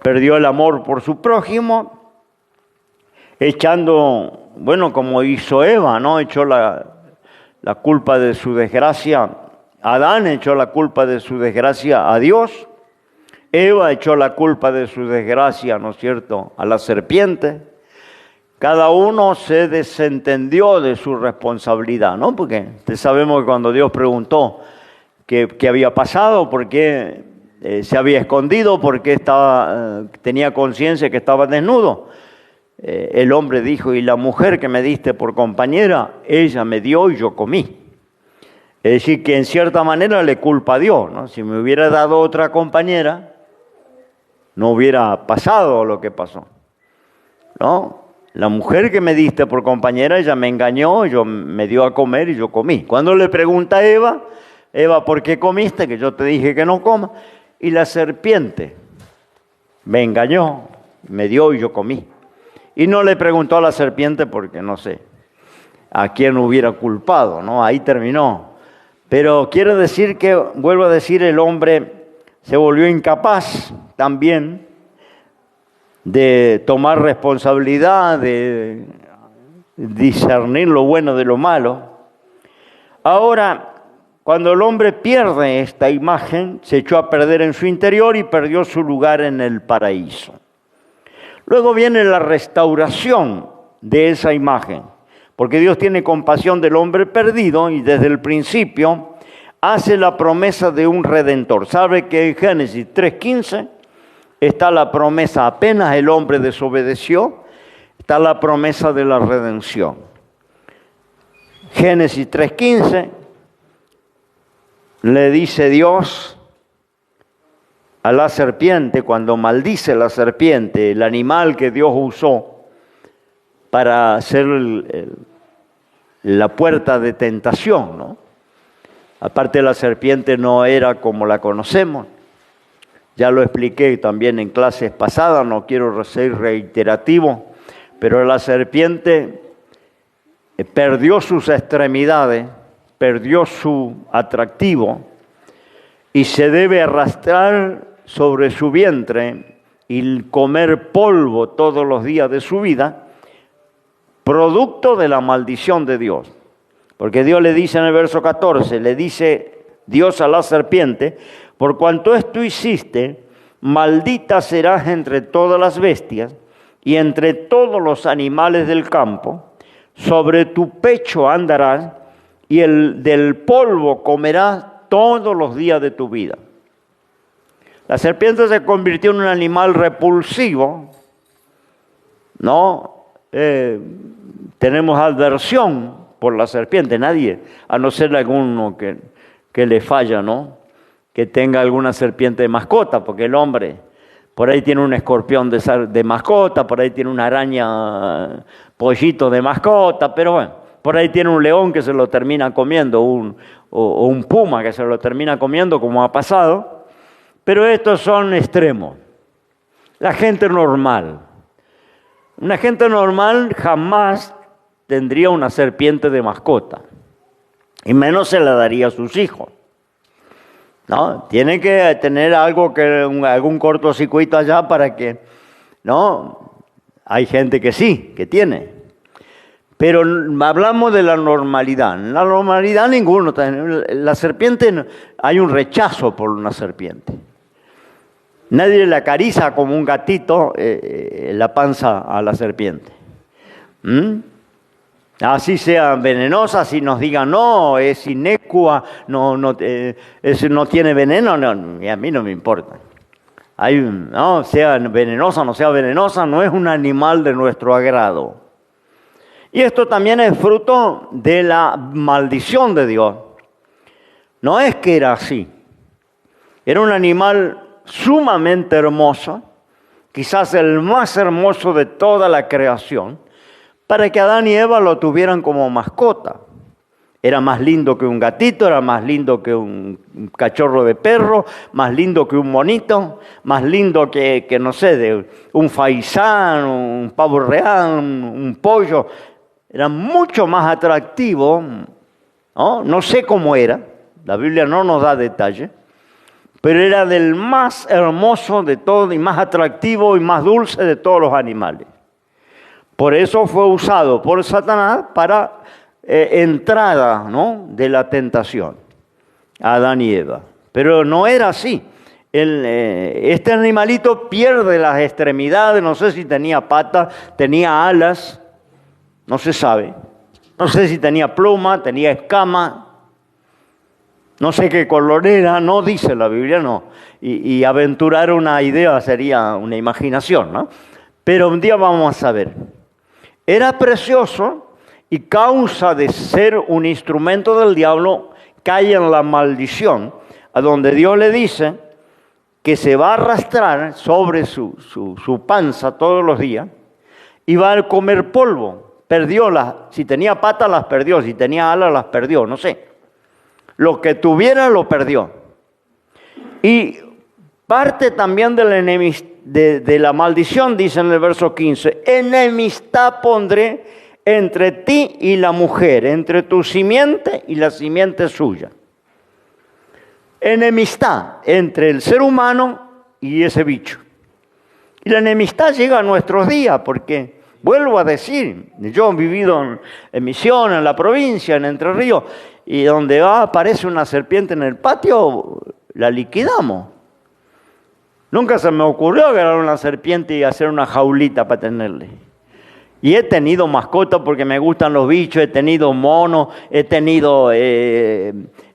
Perdió el amor por su prójimo, echando, como hizo Eva, ¿no? Echó la culpa de su desgracia. Adán echó la culpa de su desgracia a Dios. Eva echó la culpa de su desgracia, ¿no es cierto?, a la serpiente. Cada uno se desentendió de su responsabilidad, ¿no? Porque sabemos que cuando Dios preguntó qué había pasado, por qué se había escondido, por qué tenía conciencia que estaba desnudo, el hombre dijo: y la mujer que me diste por compañera, ella me dio y yo comí. Es decir, que en cierta manera le culpa a Dios, ¿no? Si me hubiera dado otra compañera, no hubiera pasado lo que pasó, ¿no? La mujer que me diste por compañera, ella me engañó, me dio a comer y yo comí. Cuando le pregunta a Eva, ¿por qué comiste? Que yo te dije que no coma. Y la serpiente me engañó, me dio y yo comí. Y no le preguntó a la serpiente porque no sé a quién hubiera culpado, ¿no? Ahí terminó. Pero quiero decir que, vuelvo a decir, el hombre se volvió incapaz también de tomar responsabilidad, de discernir lo bueno de lo malo. Ahora, cuando el hombre pierde esta imagen, se echó a perder en su interior y perdió su lugar en el paraíso. Luego viene la restauración de esa imagen, porque Dios tiene compasión del hombre perdido y desde el principio hace la promesa de un redentor. ¿Sabe que en Génesis 3:15 está la promesa, apenas el hombre desobedeció, está la promesa de la redención? Génesis 3:15 le dice Dios a la serpiente, cuando maldice la serpiente, el animal que Dios usó para hacer la puerta de tentación, ¿no? Aparte, la serpiente no era como la conocemos. Ya lo expliqué también en clases pasadas, no quiero ser reiterativo, pero la serpiente perdió sus extremidades, perdió su atractivo y se debe arrastrar sobre su vientre y comer polvo todos los días de su vida, producto de la maldición de Dios. Porque Dios le dice en el verso 14, le dice Dios a la serpiente: por cuanto esto hiciste, maldita serás entre todas las bestias y entre todos los animales del campo, sobre tu pecho andarás y del polvo comerás todos los días de tu vida. La serpiente se convirtió en un animal repulsivo, ¿no? Tenemos aversión por la serpiente, nadie, a no ser alguno que le falla, ¿no? Que tenga alguna serpiente de mascota, porque el hombre por ahí tiene un escorpión de mascota, por ahí tiene una araña, pollito de mascota, pero bueno, por ahí tiene un león que se lo termina comiendo, o un puma que se lo termina comiendo, como ha pasado, pero estos son extremos. La gente normal, una gente normal jamás tendría una serpiente de mascota, y menos se la daría a sus hijos. ¿No? Tiene que tener algún cortocircuito allá para que, ¿no? Hay gente que sí, que tiene. Pero hablamos de la normalidad. En la normalidad ninguno. La serpiente, hay un rechazo por una serpiente. Nadie le acaricia como un gatito la panza a la serpiente. Así sea venenosa, si nos digan, no, es inecua, no tiene veneno, no, y a mí no me importa. No, sea venenosa, no sea venenosa, no es un animal de nuestro agrado. Y esto también es fruto de la maldición de Dios. No es que era así. Era un animal sumamente hermoso, quizás el más hermoso de toda la creación, para que Adán y Eva lo tuvieran como mascota. Era más lindo que un gatito, era más lindo que un cachorro de perro, más lindo que un monito, más lindo que no sé, de un faisán, un pavo real, un pollo. Era mucho más atractivo, ¿no? No sé cómo era, la Biblia no nos da detalle, pero era del más hermoso de todos y más atractivo y más dulce de todos los animales. Por eso fue usado por Satanás para entrada, ¿no?, de la tentación a Adán y Eva. Pero no era así. Este animalito pierde las extremidades, no sé si tenía patas, tenía alas, no se sabe. No sé si tenía pluma, tenía escama, no sé qué color era, no dice la Biblia, no. Y aventurar una idea sería una imaginación, ¿no? Pero un día vamos a saber. Era precioso y causa de ser un instrumento del diablo cae en la maldición, a donde Dios le dice que se va a arrastrar sobre su panza todos los días y va a comer polvo. Si tenía patas las perdió, si tenía alas las perdió, no sé. Lo que tuviera lo perdió. Y parte también de la maldición, dice en el verso 15, enemistad pondré entre ti y la mujer, entre tu simiente y la simiente suya. Enemistad entre el ser humano y ese bicho. Y la enemistad llega a nuestros días porque, vuelvo a decir, yo he vivido en Misión, en la provincia, en Entre Ríos, y donde aparece una serpiente en el patio, la liquidamos. Nunca se me ocurrió agarrar una serpiente y hacer una jaulita para tenerle. Y he tenido mascotas porque me gustan los bichos, he tenido monos, he tenido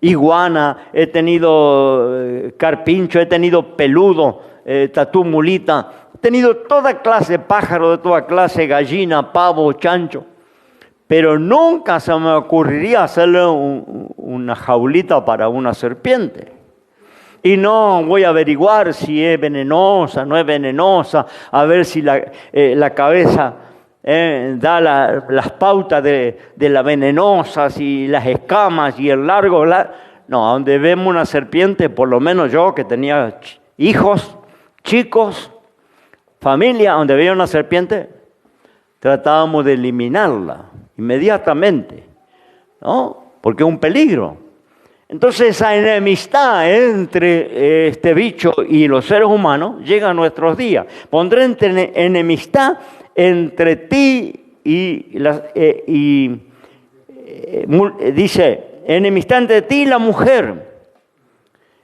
iguana, he tenido carpincho, he tenido peludo, tatú mulita, he tenido toda clase de pájaros, de toda clase, gallina, pavo, chancho. Pero nunca se me ocurriría hacerle una jaulita para una serpiente. Y no voy a averiguar si es venenosa, no es venenosa, a ver si la cabeza da las pautas de la venenosa, si las escamas y el largo. No, donde vemos una serpiente, por lo menos yo que tenía hijos, chicos, familia, donde veía una serpiente, tratábamos de eliminarla inmediatamente, ¿no? Porque es un peligro. Entonces esa enemistad entre este bicho y los seres humanos llega a nuestros días. Pondré enemistad entre ti dice, enemistad entre ti y la mujer,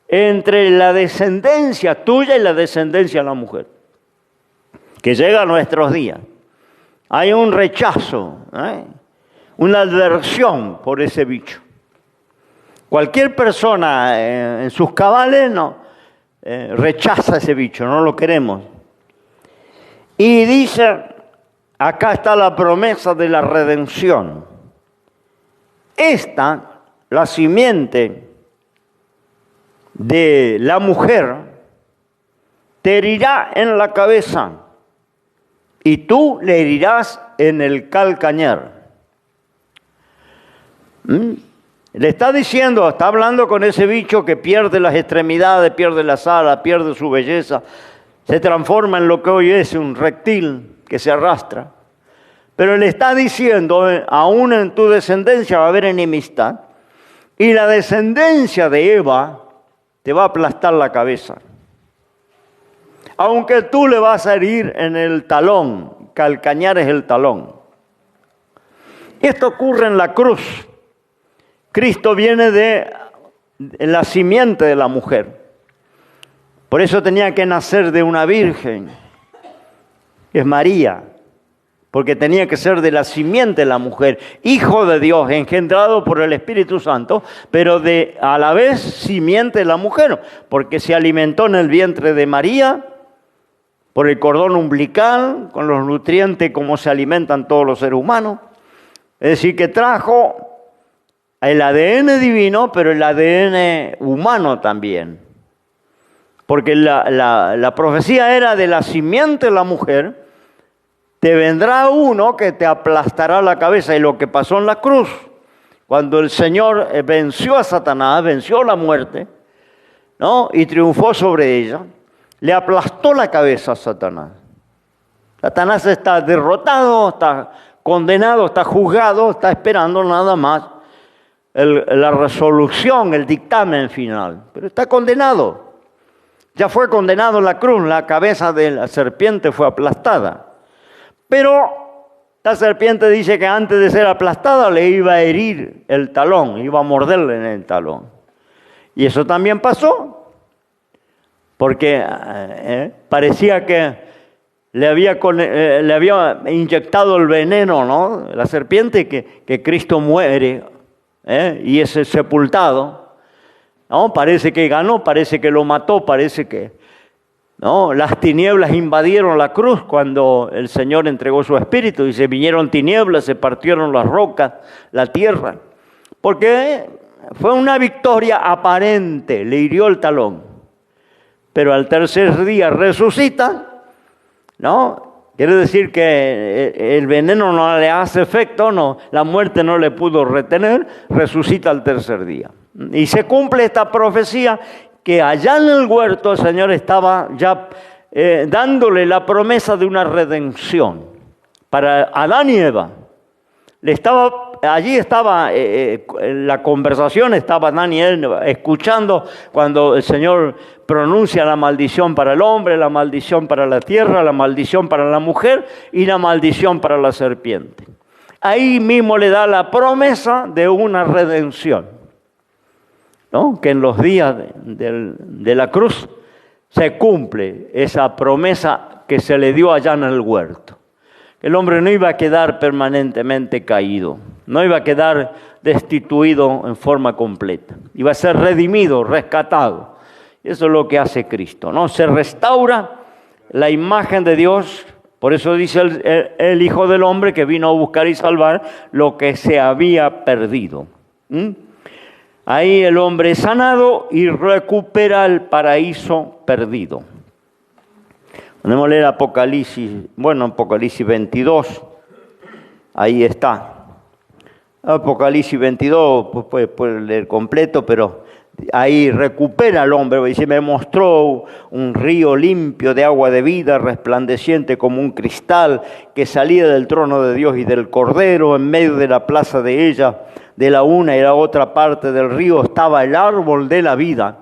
entre la descendencia tuya y la descendencia de la mujer, que llega a nuestros días. Hay un rechazo, una aversión por ese bicho. Cualquier persona en sus cabales rechaza ese bicho, no lo queremos. Y dice, acá está la promesa de la redención. La simiente de la mujer, te herirá en la cabeza y tú le herirás en el calcañar. Le está diciendo, está hablando con ese bicho que pierde las extremidades, pierde las alas, pierde su belleza, se transforma en lo que hoy es un reptil que se arrastra. Pero le está diciendo, aún en tu descendencia va a haber enemistad, y la descendencia de Eva te va a aplastar la cabeza. Aunque tú le vas a herir en el talón, calcañar es el talón. Esto ocurre en la cruz. Cristo viene de la simiente de la mujer. Por eso tenía que nacer de una virgen, que es María, porque tenía que ser de la simiente de la mujer, hijo de Dios, engendrado por el Espíritu Santo, pero a la vez simiente de la mujer, porque se alimentó en el vientre de María, por el cordón umbilical, con los nutrientes como se alimentan todos los seres humanos. Es decir, que trajo el ADN divino, pero el ADN humano también. Porque la profecía era de la simiente de la mujer, te vendrá uno que te aplastará la cabeza. Y lo que pasó en la cruz, cuando el Señor venció a Satanás, venció la muerte, ¿no? Y triunfó sobre ella, le aplastó la cabeza a Satanás. Satanás está derrotado, está condenado, está juzgado, está esperando nada más la resolución, el dictamen final. Pero está condenado. Ya fue condenado en la cruz, la cabeza de la serpiente fue aplastada. Pero la serpiente dice que antes de ser aplastada le iba a herir el talón, iba a morderle en el talón. Y eso también pasó. Porque parecía que le había inyectado el veneno, ¿no? La serpiente que Cristo muere y es sepultado, ¿no? Parece que ganó, parece que lo mató, parece que, ¿no? Las tinieblas invadieron la cruz cuando el Señor entregó su espíritu y se vinieron tinieblas, se partieron las rocas, la tierra. Porque fue una victoria aparente, le hirió el talón. Pero al tercer día resucita, ¿no? Quiere decir que el veneno no le hace efecto, no, la muerte no le pudo retener, resucita al tercer día. Y se cumple esta profecía que allá en el huerto el Señor estaba ya dándole la promesa de una redención para Adán y Eva. Allí estaba la conversación, estaba Daniel escuchando cuando el Señor pronuncia la maldición para el hombre, la maldición para la tierra, la maldición para la mujer y la maldición para la serpiente. Ahí mismo le da la promesa de una redención, ¿no? Que en los días de la cruz se cumple esa promesa que se le dio allá en el huerto. El hombre no iba a quedar permanentemente caído, no iba a quedar destituido en forma completa. Iba a ser redimido, rescatado. Eso es lo que hace Cristo, ¿no? Se restaura la imagen de Dios. Por eso dice el Hijo del Hombre que vino a buscar y salvar lo que se había perdido. Ahí el hombre es sanado y recupera el paraíso perdido. Podemos leer Apocalipsis 22, ahí está. Apocalipsis 22, pues puede leer completo, pero ahí recupera al hombre. Dice, me mostró un río limpio de agua de vida, resplandeciente como un cristal, que salía del trono de Dios y del Cordero. En medio de la plaza de ella, de la una y la otra parte del río, estaba el árbol de la vida.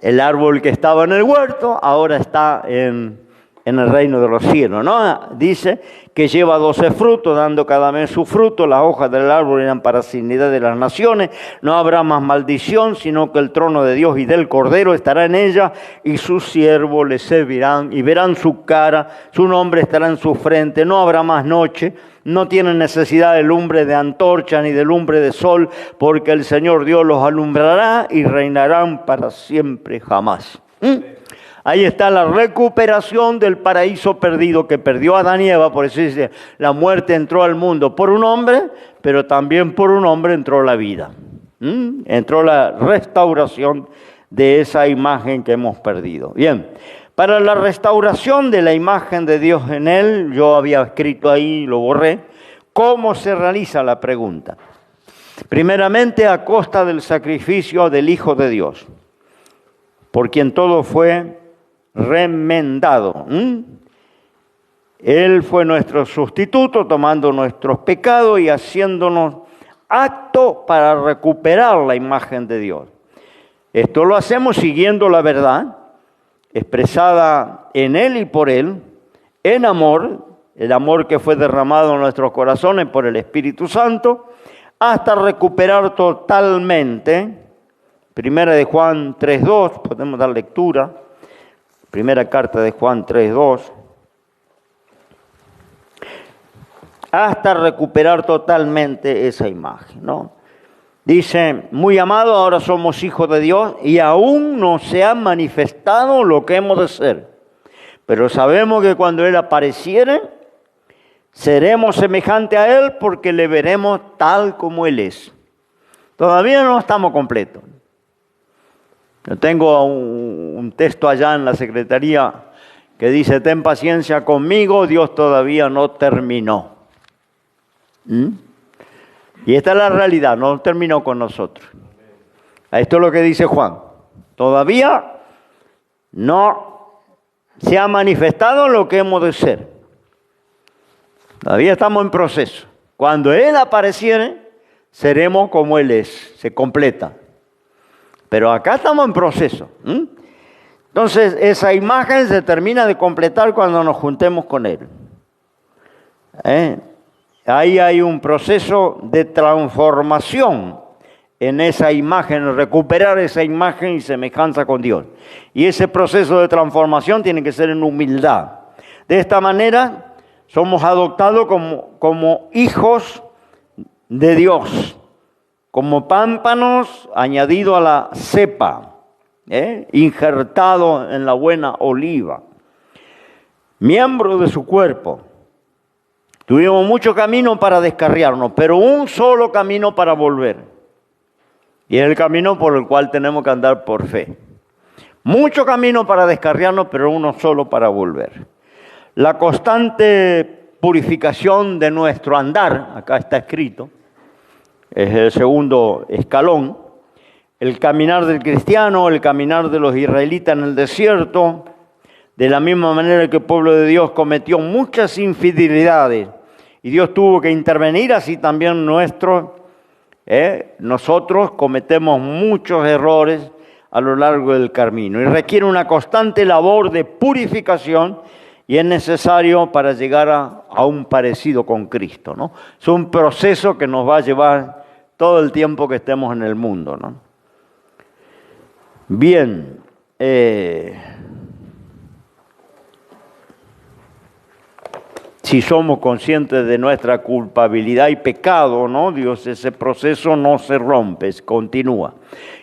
El árbol que estaba en el huerto, ahora está en el reino de los cielos, ¿no? Dice que lleva 12 frutos, dando cada mes su fruto. Las hojas del árbol eran para sanidad de las naciones. No habrá más maldición, sino que el trono de Dios y del Cordero estará en ella, y sus siervos le servirán y verán su cara. Su nombre estará en su frente. No habrá más noche. No tienen necesidad de lumbre de antorcha ni de lumbre de sol, porque el Señor Dios los alumbrará y reinarán para siempre jamás. Ahí está la recuperación del paraíso perdido que perdió Adán y Eva. Por eso dice, la muerte entró al mundo por un hombre, pero también por un hombre entró la vida. Entró la restauración de esa imagen que hemos perdido. Bien, para la restauración de la imagen de Dios en él, yo había escrito ahí, lo borré, ¿cómo se realiza la pregunta? Primeramente, a costa del sacrificio del Hijo de Dios, por quien todo fue remendado. Él fue nuestro sustituto, tomando nuestros pecados y haciéndonos apto para recuperar la imagen de Dios. Esto lo hacemos siguiendo la verdad, expresada en Él y por Él, en amor, el amor que fue derramado en nuestros corazones por el Espíritu Santo, hasta recuperar totalmente. Primera de Juan 3:2, podemos dar lectura. Primera carta de Juan 3:2. Hasta recuperar totalmente esa imagen, ¿no? Dice, muy amado, ahora somos hijos de Dios y aún no se ha manifestado lo que hemos de ser. Pero sabemos que cuando Él apareciere, seremos semejantes a Él porque le veremos tal como Él es. Todavía no estamos completos. Yo tengo un texto allá en la secretaría que dice, ten paciencia conmigo, Dios todavía no terminó. Y esta es la realidad, no terminó con nosotros. Esto es lo que dice Juan. Todavía no se ha manifestado lo que hemos de ser. Todavía estamos en proceso. Cuando Él apareciere, seremos como Él es, se completa. Pero acá estamos en proceso. Entonces, esa imagen se termina de completar cuando nos juntemos con Él. Ahí hay un proceso de transformación en esa imagen, recuperar esa imagen y semejanza con Dios. Y ese proceso de transformación tiene que ser en humildad. De esta manera, somos adoptados como hijos de Dios, como pámpanos añadidos a la cepa, injertados en la buena oliva, miembros de su cuerpo. Tuvimos mucho camino para descarriarnos, pero un solo camino para volver. Y es el camino por el cual tenemos que andar por fe. Mucho camino para descarriarnos, pero uno solo para volver. La constante purificación de nuestro andar, acá está escrito, es el segundo escalón. El caminar del cristiano, el caminar de los israelitas en el desierto, de la misma manera que el pueblo de Dios cometió muchas infidelidades y Dios tuvo que intervenir, así también nosotros cometemos muchos errores a lo largo del camino y requiere una constante labor de purificación y es necesario para llegar a un parecido con Cristo, ¿no? Es un proceso que nos va a llevar todo el tiempo que estemos en el mundo, ¿no? Bien, si somos conscientes de nuestra culpabilidad y pecado, ¿no? Dios, ese proceso no se rompe, continúa.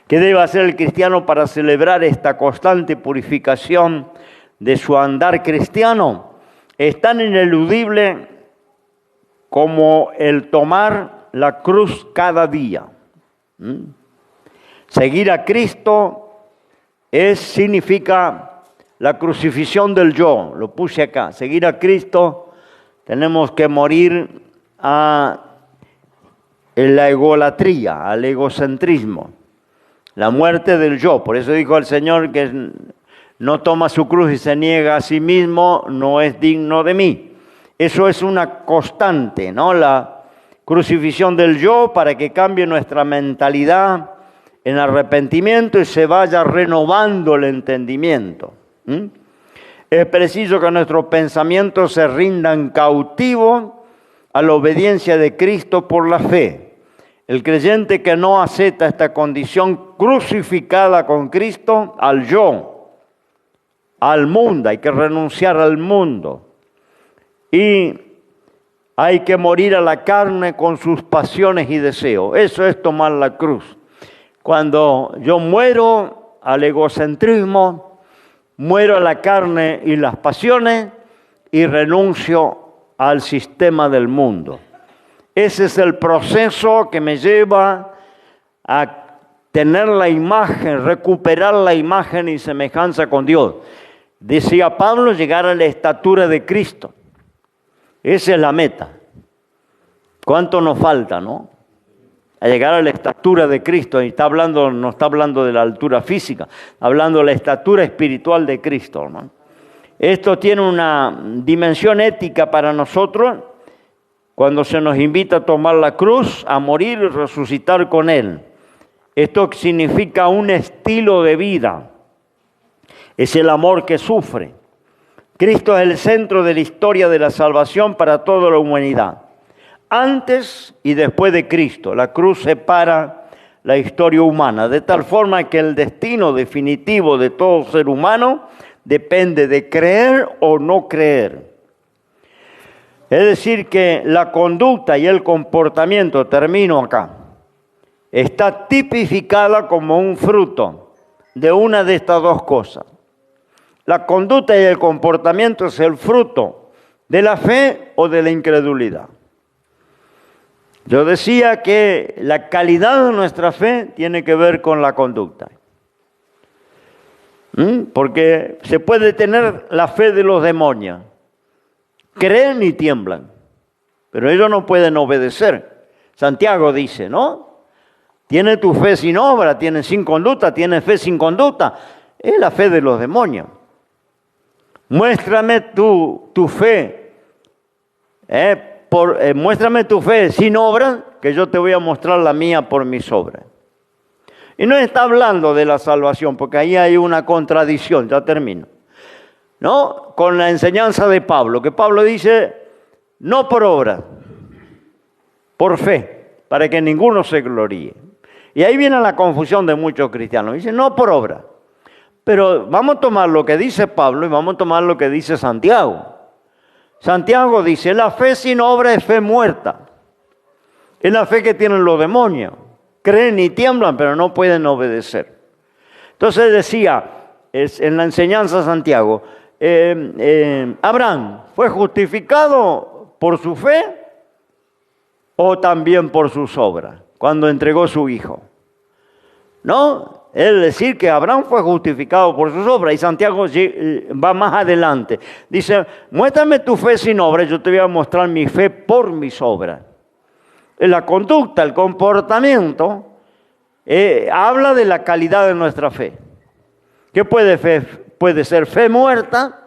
¿Qué debe hacer el cristiano para celebrar esta constante purificación de su andar cristiano? Es tan ineludible como el tomar la cruz cada día. Seguir a Cristo significa la crucifixión del yo, lo puse acá. Seguir a Cristo, tenemos que morir a la egolatría, al egocentrismo, la muerte del yo. Por eso dijo el Señor que no toma su cruz y se niega a sí mismo, no es digno de mí. Eso es una constante, ¿no? La crucifixión del yo para que cambie nuestra mentalidad en arrepentimiento y se vaya renovando el entendimiento. Es preciso que nuestros pensamientos se rindan cautivos a la obediencia de Cristo por la fe. El creyente que no acepta esta condición crucificada con Cristo, al yo, al mundo, hay que renunciar al mundo. Y hay que morir a la carne con sus pasiones y deseos. Eso es tomar la cruz. Cuando yo muero al egocentrismo, muero a la carne y las pasiones y renuncio al sistema del mundo. Ese es el proceso que me lleva a tener la imagen, recuperar la imagen y semejanza con Dios. Decía Pablo, llegar a la estatura de Cristo. Esa es la meta. ¿Cuánto nos falta, no? A llegar a la estatura de Cristo. Y no está hablando de la altura física, está hablando de la estatura espiritual de Cristo, ¿no? Esto tiene una dimensión ética para nosotros cuando se nos invita a tomar la cruz, a morir y resucitar con Él. Esto significa un estilo de vida. Es el amor que sufre. Cristo es el centro de la historia de la salvación para toda la humanidad. Antes y después de Cristo, la cruz separa la historia humana, de tal forma que el destino definitivo de todo ser humano depende de creer o no creer. Es decir, que la conducta y el comportamiento, termino acá, está tipificada como un fruto de una de estas dos cosas. La conducta y el comportamiento es el fruto de la fe o de la incredulidad. Yo decía que la calidad de nuestra fe tiene que ver con la conducta. Porque se puede tener la fe de los demonios. Creen y tiemblan, pero ellos no pueden obedecer. Santiago dice, ¿no? Tiene tu fe sin obra, tiene sin conducta, tiene fe sin conducta. Es la fe de los demonios. Muéstrame tu fe, muéstrame tu fe sin obra, que yo te voy a mostrar la mía por mis obras. Y no está hablando de la salvación, porque ahí hay una contradicción, ya termino, ¿no? Con la enseñanza de Pablo, que Pablo dice, no por obra, por fe, para que ninguno se gloríe. Y ahí viene la confusión de muchos cristianos, dicen, no por obra. Pero vamos a tomar lo que dice Pablo y vamos a tomar lo que dice Santiago. Santiago dice, la fe sin obra es fe muerta. Es la fe que tienen los demonios. Creen y tiemblan, pero no pueden obedecer. Entonces decía, en la enseñanza de Santiago, Abraham fue justificado por su fe o también por sus obras, cuando entregó su hijo. ¿No? Es decir, que Abraham fue justificado por sus obras. Y Santiago va más adelante. Dice, muéstrame tu fe sin obras, yo te voy a mostrar mi fe por mis obras. La conducta, el comportamiento, habla de la calidad de nuestra fe. ¿Qué puede ser fe muerta,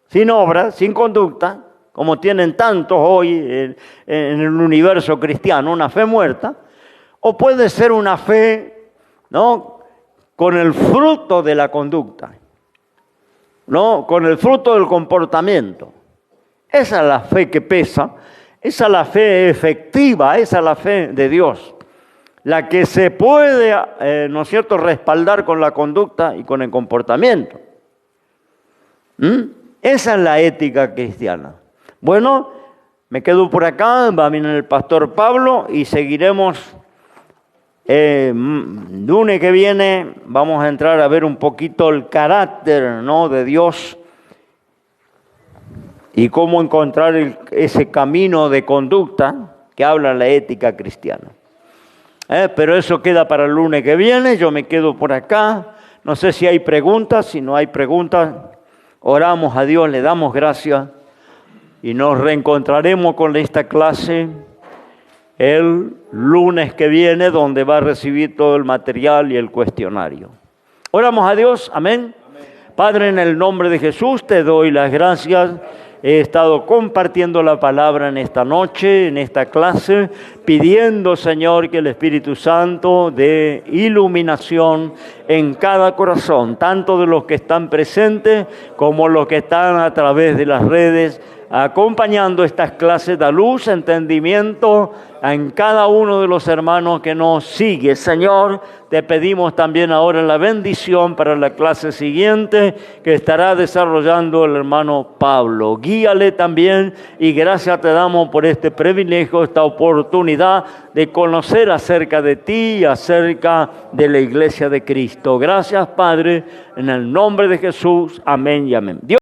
sin obras, sin conducta, como tienen tantos hoy en el universo cristiano, una fe muerta? O puede ser una fe, ¿no?, con el fruto de la conducta, ¿no?, con el fruto del comportamiento. Esa es la fe que pesa, esa es la fe efectiva, esa es la fe de Dios, la que se puede, ¿no es cierto?, respaldar con la conducta y con el comportamiento. Esa es la ética cristiana. Bueno, me quedo por acá, va a venir el pastor Pablo y seguiremos. Lunes que viene vamos a entrar a ver un poquito el carácter, ¿no?, de Dios y cómo encontrar ese camino de conducta que habla la ética cristiana. Pero eso queda para el lunes que viene, yo me quedo por acá. No sé si hay preguntas, si no hay preguntas, oramos a Dios, le damos gracias y nos reencontraremos con esta clase el lunes que viene, donde va a recibir todo el material y el cuestionario. Oramos a Dios, amén. Padre, en el nombre de Jesús te doy las gracias. He estado compartiendo la palabra en esta noche, en esta clase, pidiendo, Señor, que el Espíritu Santo dé iluminación en cada corazón, tanto de los que están presentes como los que están a través de las redes, acompañando estas clases, da luz, entendimiento en cada uno de los hermanos que nos sigue. Señor, te pedimos también ahora la bendición para la clase siguiente que estará desarrollando el hermano Pablo. Guíale también y gracias te damos por este privilegio, esta oportunidad de conocer acerca de ti y acerca de la iglesia de Cristo. Gracias, Padre, en el nombre de Jesús. Amén y amén. Dios